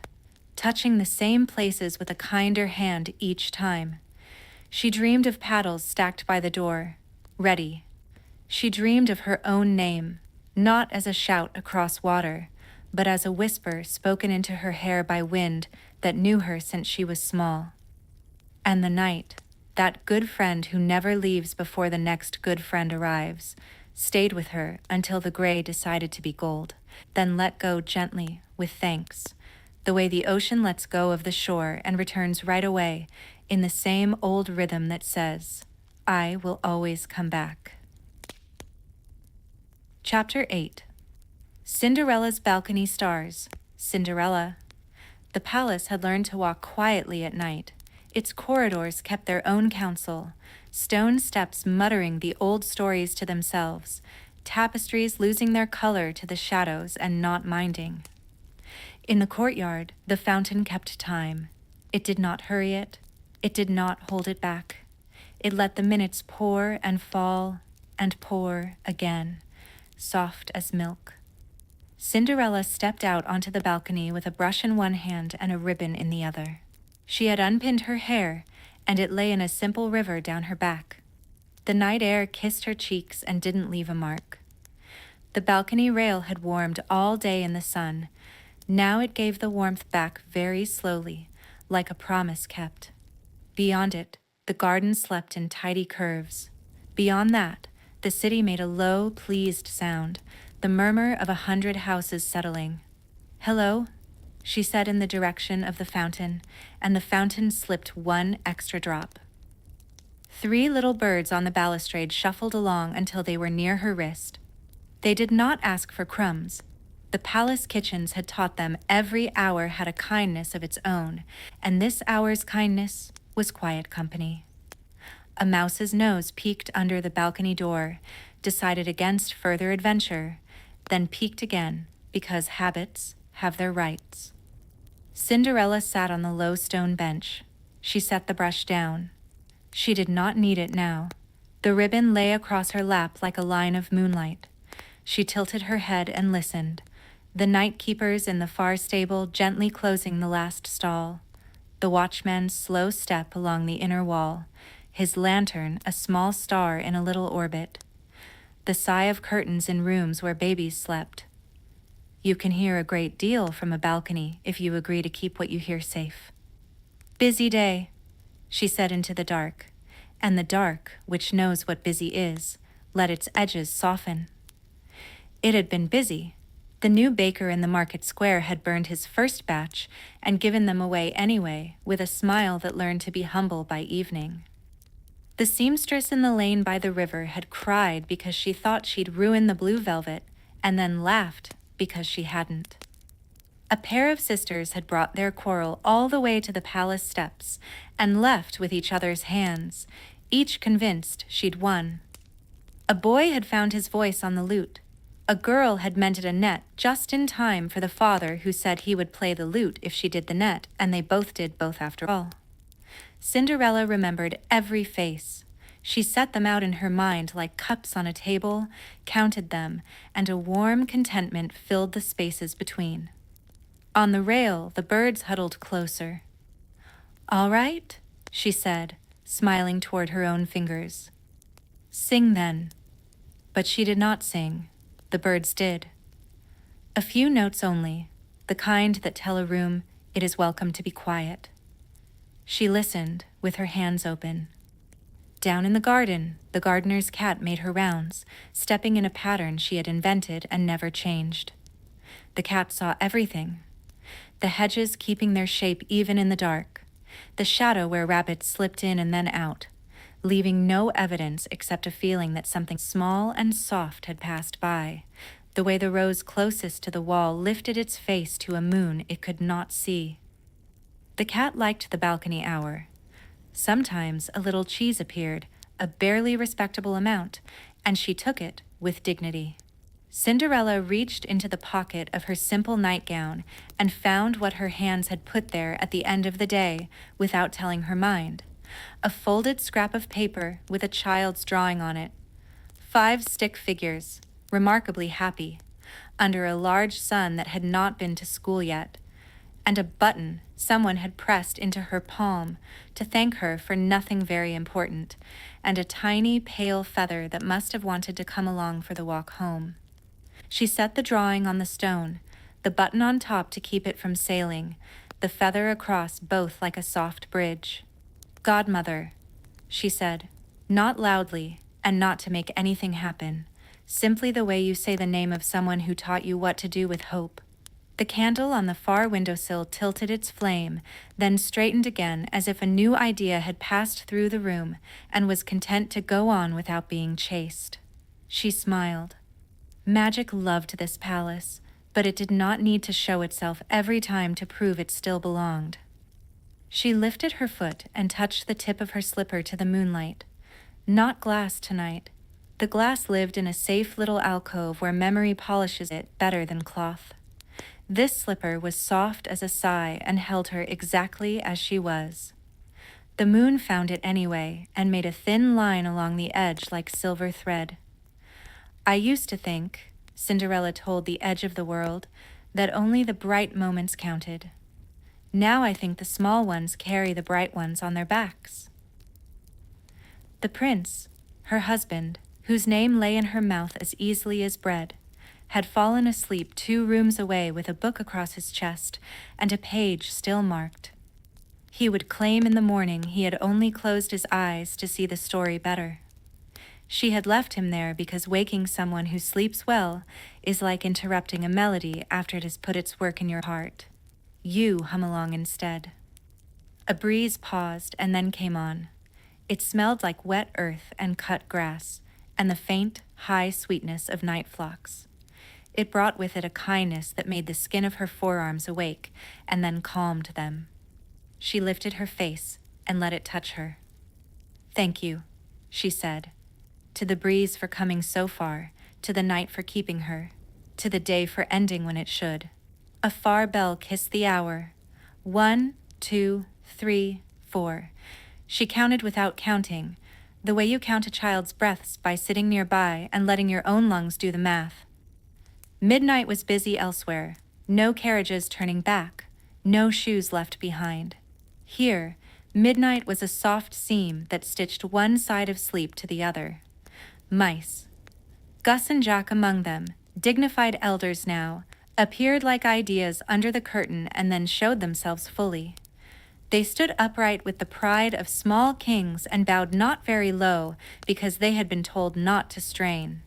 touching the same places with a kinder hand each time. She dreamed of paddles stacked by the door, ready. She dreamed of her own name, not as a shout across water, but as a whisper spoken into her hair by wind that knew her since she was small. And the night, that good friend who never leaves before the next good friend arrives, stayed with her until the gray decided to be gold, then let go gently, with thanks, the way the ocean lets go of the shore and returns right away in the same old rhythm that says, "I will always come back." Chapter 8. Cinderella's Balcony Stars. Cinderella. The palace had learned to walk quietly at night. Its corridors kept their own counsel, stone steps muttering the old stories to themselves, tapestries losing their color to the shadows and not minding. In the courtyard, the fountain kept time. It did not hurry it. It did not hold it back. It let the minutes pour and fall and pour again, soft as milk. Cinderella stepped out onto the balcony with a brush in one hand and a ribbon in the other. She had unpinned her hair, and it lay in a simple river down her back. The night air kissed her cheeks and didn't leave a mark. The balcony rail had warmed all day in the sun. Now it gave the warmth back very slowly, like a promise kept. Beyond it, the garden slept in tidy curves. Beyond that, the city made a low, pleased sound, the murmur of 100 houses settling. "Hello," she said in the direction of the fountain, and the fountain slipped one extra drop. 3 little birds on the balustrade shuffled along until they were near her wrist. They did not ask for crumbs. The palace kitchens had taught them every hour had a kindness of its own, and this hour's kindness was quiet company. A mouse's nose peeked under the balcony door, decided against further adventure, then peeked again, because habits have their rights. Cinderella sat on the low stone bench. She set the brush down. She did not need it now. The ribbon lay across her lap like a line of moonlight. She tilted her head and listened, the night keepers in the far stable gently closing the last stall, the watchman's slow step along the inner wall, his lantern a small star in a little orbit, the sigh of curtains in rooms where babies slept. You can hear a great deal from a balcony if you agree to keep what you hear safe. "Busy day," she said into the dark, and the dark, which knows what busy is, let its edges soften. It had been busy. The new baker in the market square had burned his first batch and given them away anyway, with a smile that learned to be humble by evening. The seamstress in the lane by the river had cried because she thought she'd ruin the blue velvet, and then laughed because she hadn't. A pair of sisters had brought their quarrel all the way to the palace steps and left with each other's hands, each convinced she'd won. A boy had found his voice on the lute. A girl had mended a net just in time for the father who said he would play the lute if she did the net, and they both did both after all. Cinderella remembered every face. She set them out in her mind like cups on a table, counted them, and a warm contentment filled the spaces between. On the rail, the birds huddled closer. "All right," she said, smiling toward her own fingers. "Sing then." But she did not sing. The birds did. A few notes only, the kind that tell a room it is welcome to be quiet. She listened, with her hands open. Down in the garden, the gardener's cat made her rounds, stepping in a pattern she had invented and never changed. The cat saw everything. The hedges keeping their shape even in the dark, the shadow where rabbits slipped in and then out, leaving no evidence except a feeling that something small and soft had passed by, the way the rose closest to the wall lifted its face to a moon it could not see. The cat liked the balcony hour. Sometimes a little cheese appeared, a barely respectable amount, and she took it with dignity. Cinderella reached into the pocket of her simple nightgown and found what her hands had put there at the end of the day without telling her mind. A folded scrap of paper with a child's drawing on it. 5 stick figures, remarkably happy, under a large sun that had not been to school yet, and a button someone had pressed into her palm to thank her for nothing very important, and a tiny pale feather that must have wanted to come along for the walk home. She set the drawing on the stone, the button on top to keep it from sailing, the feather across both like a soft bridge. "Godmother," she said, not loudly and not to make anything happen, simply the way you say the name of someone who taught you what to do with hope. The candle on the far windowsill tilted its flame, then straightened again as if a new idea had passed through the room and was content to go on without being chased. She smiled. Magic loved this palace, but it did not need to show itself every time to prove it still belonged. She lifted her foot and touched the tip of her slipper to the moonlight. Not glass tonight. The glass lived in a safe little alcove where memory polishes it better than cloth. This slipper was soft as a sigh and held her exactly as she was. The moon found it anyway and made a thin line along the edge like silver thread. "I used to think," Cinderella told the edge of the world that only the bright moments counted. Now I think the small ones carry the bright ones on their backs. The prince, her husband, whose name lay in her mouth as easily as bread, had fallen asleep 2 rooms away with a book across his chest and a page still marked. He would claim in the morning he had only closed his eyes to see the story better. She had left him there because waking someone who sleeps well is like interrupting a melody after it has put its work in your heart. You hum along instead. A breeze paused and then came on. It smelled like wet earth and cut grass, and the faint, high sweetness of night phlox. It brought with it a kindness that made the skin of her forearms awake and then calmed them. She lifted her face and let it touch her. "Thank you," she said, "to the breeze for coming so far, to the night for keeping her, to the day for ending when it should." A far bell kissed the hour. 1, 2, 3, 4. She counted without counting, the way you count a child's breaths by sitting nearby and letting your own lungs do the math. Midnight was busy elsewhere, no carriages turning back, no shoes left behind. Here, midnight was a soft seam that stitched one side of sleep to the other. Mice, Gus and Jack among them, dignified elders now, appeared like ideas under the curtain and then showed themselves fully. They stood upright with the pride of small kings and bowed not very low because they had been told not to strain.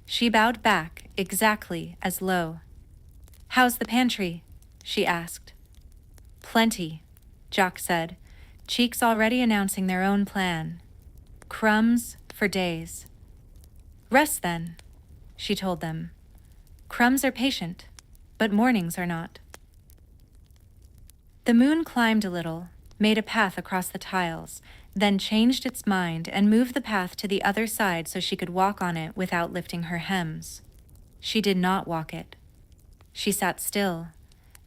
She bowed back exactly as low. "How's the pantry?" she asked. "Plenty," Jack said, cheeks already announcing their own plan. "Crumbs for days." "Rest then," she told them. "Crumbs are patient, but mornings are not." The moon climbed a little, made a path across the tiles, then changed its mind and moved the path to the other side so she could walk on it without lifting her hems. She did not walk it. She sat still,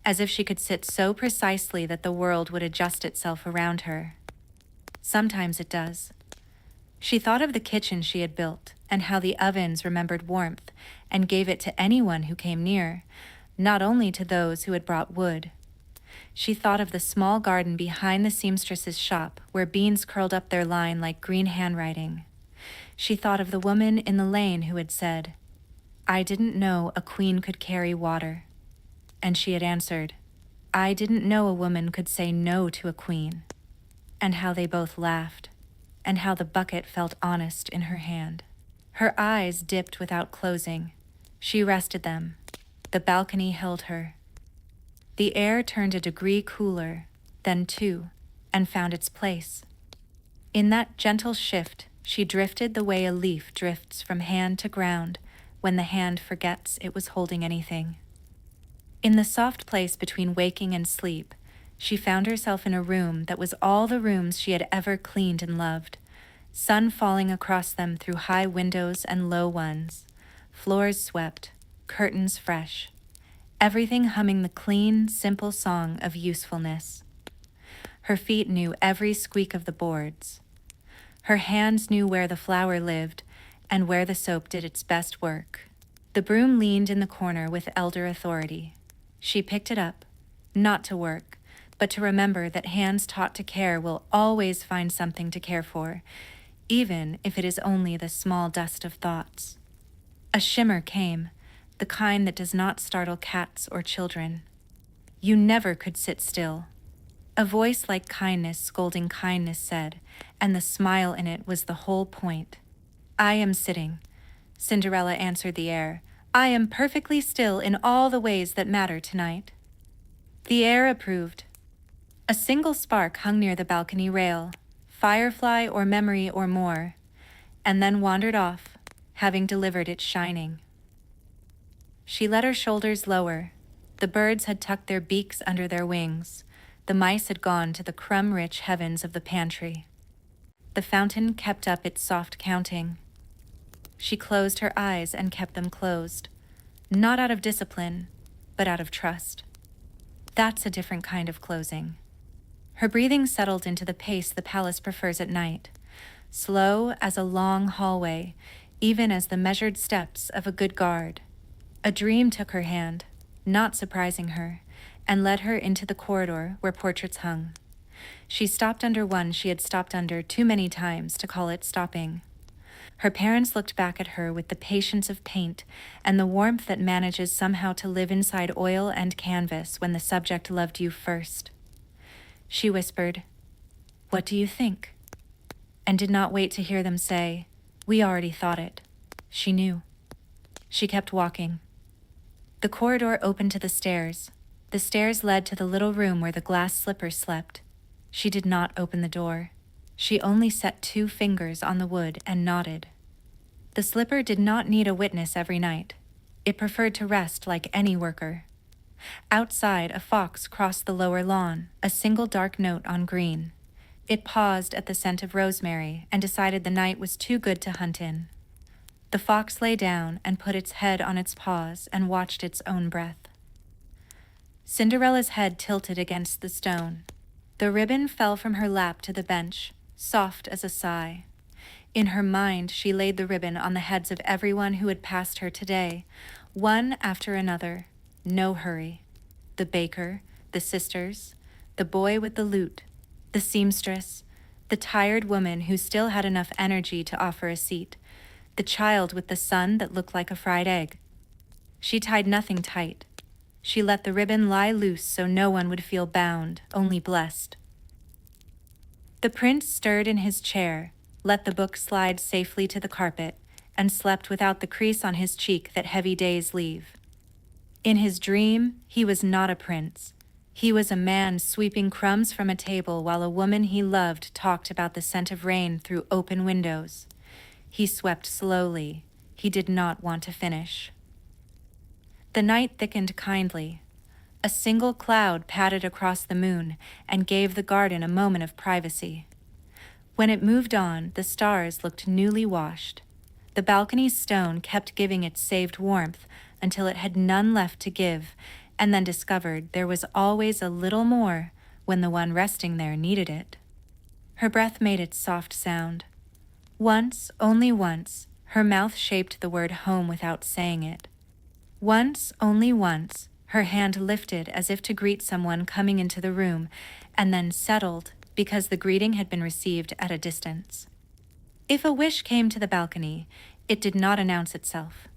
as if she could sit so precisely that the world would adjust itself around her. Sometimes it does. She thought of the kitchen she had built and how the ovens remembered warmth and gave it to anyone who came near, not only to those who had brought wood. She thought of the small garden behind the seamstress's shop where beans curled up their line like green handwriting. She thought of the woman in the lane who had said, "I didn't know a queen could carry water." And she had answered, "I didn't know a woman could say no to a queen." And how they both laughed, and how the bucket felt honest in her hand. Her eyes dipped without closing. She rested them. The balcony held her. The air turned a degree cooler, then 2, and found its place. In that gentle shift, she drifted the way a leaf drifts from hand to ground when the hand forgets it was holding anything. In the soft place between waking and sleep, she found herself in a room that was all the rooms she had ever cleaned and loved, sun falling across them through high windows and low ones, floors swept, curtains fresh, everything humming the clean, simple song of usefulness. Her feet knew every squeak of the boards. Her hands knew where the flour lived and where the soap did its best work. The broom leaned in the corner with elder authority. She picked it up, not to work, but to remember that hands taught to care will always find something to care for, even if it is only the small dust of thoughts. A shimmer came, the kind that does not startle cats or children. You never could sit still. A voice like kindness scolding kindness said, and the smile in it was the whole point. "I am sitting," Cinderella answered the air. "I am perfectly still in all the ways that matter tonight." The air approved. A single spark hung near the balcony rail, firefly or memory or more, and then wandered off, having delivered its shining. She let her shoulders lower. The birds had tucked their beaks under their wings. The mice had gone to the crumb-rich heavens of the pantry. The fountain kept up its soft counting. She closed her eyes and kept them closed, not out of discipline, but out of trust. That's a different kind of closing. Her breathing settled into the pace the palace prefers at night, slow as a long hallway, even as the measured steps of a good guard. A dream took her hand, not surprising her, and led her into the corridor where portraits hung. She stopped under one she had stopped under too many times to call it stopping. Her parents looked back at her with the patience of paint and the warmth that manages somehow to live inside oil and canvas when the subject loved you first. She whispered, "What do you think?" and did not wait to hear them say, "We already thought it." She knew. She kept walking. The corridor opened to the stairs. The stairs led to the little room where the glass slippers slept. She did not open the door. She only set 2 fingers on the wood and nodded. The slipper did not need a witness every night. It preferred to rest like any worker. Outside, a fox crossed the lower lawn, a single dark note on green. It paused at the scent of rosemary and decided the night was too good to hunt in. The fox lay down and put its head on its paws and watched its own breath. Cinderella's head tilted against the stone. The ribbon fell from her lap to the bench, soft as a sigh. In her mind, she laid the ribbon on the heads of everyone who had passed her today, one after another. No hurry. The baker, the sisters, the boy with the lute, the seamstress, the tired woman who still had enough energy to offer a seat, the child with the sun that looked like a fried egg. She tied nothing tight. She let the ribbon lie loose so no one would feel bound, only blessed. The prince stirred in his chair, let the book slide safely to the carpet, and slept without the crease on his cheek that heavy days leave. In his dream, he was not a prince. He was a man sweeping crumbs from a table while a woman he loved talked about the scent of rain through open windows. He swept slowly. He did not want to finish. The night thickened kindly. A single cloud padded across the moon and gave the garden a moment of privacy. When it moved on, the stars looked newly washed. The balcony's stone kept giving its saved warmth until it had none left to give, and then discovered there was always a little more when the one resting there needed it. Her breath made its soft sound. Once, only once, her mouth shaped the word home without saying it. Once, only once, her hand lifted as if to greet someone coming into the room, and then settled because the greeting had been received at a distance. If a wish came to the balcony, it did not announce itself.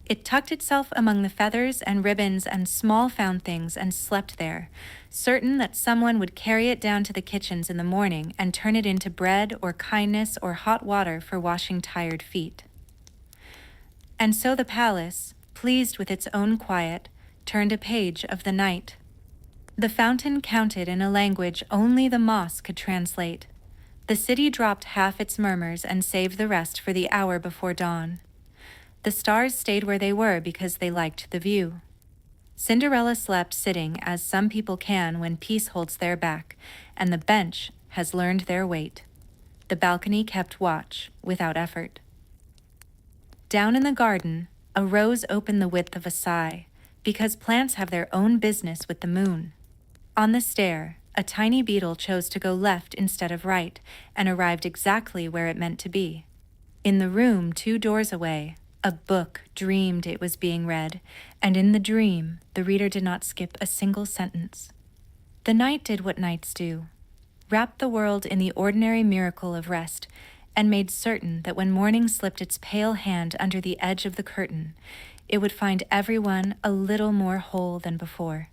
It tucked itself among the feathers and ribbons and small found things and slept there, certain that someone would carry it down to the kitchens in the morning and turn it into bread or kindness or hot water for washing tired feet. And so the palace, pleased with its own quiet, turned a page of the night. The fountain counted in a language only the moss could translate. The city dropped half its murmurs and saved the rest for the hour before dawn. The stars stayed where they were because they liked the view. Cinderella slept sitting as some people can when peace holds their back, and the bench has learned their weight. The balcony kept watch without effort. Down in the garden, a rose opened the width of a sigh, because plants have their own business with the moon. On the stair, a tiny beetle chose to go left instead of right, and arrived exactly where it meant to be. In the room 2 doors away, a book dreamed it was being read, and in the dream, the reader did not skip a single sentence. The night did what nights do, wrapped the world in the ordinary miracle of rest, and made certain that when morning slipped its pale hand under the edge of the curtain, it would find everyone a little more whole than before.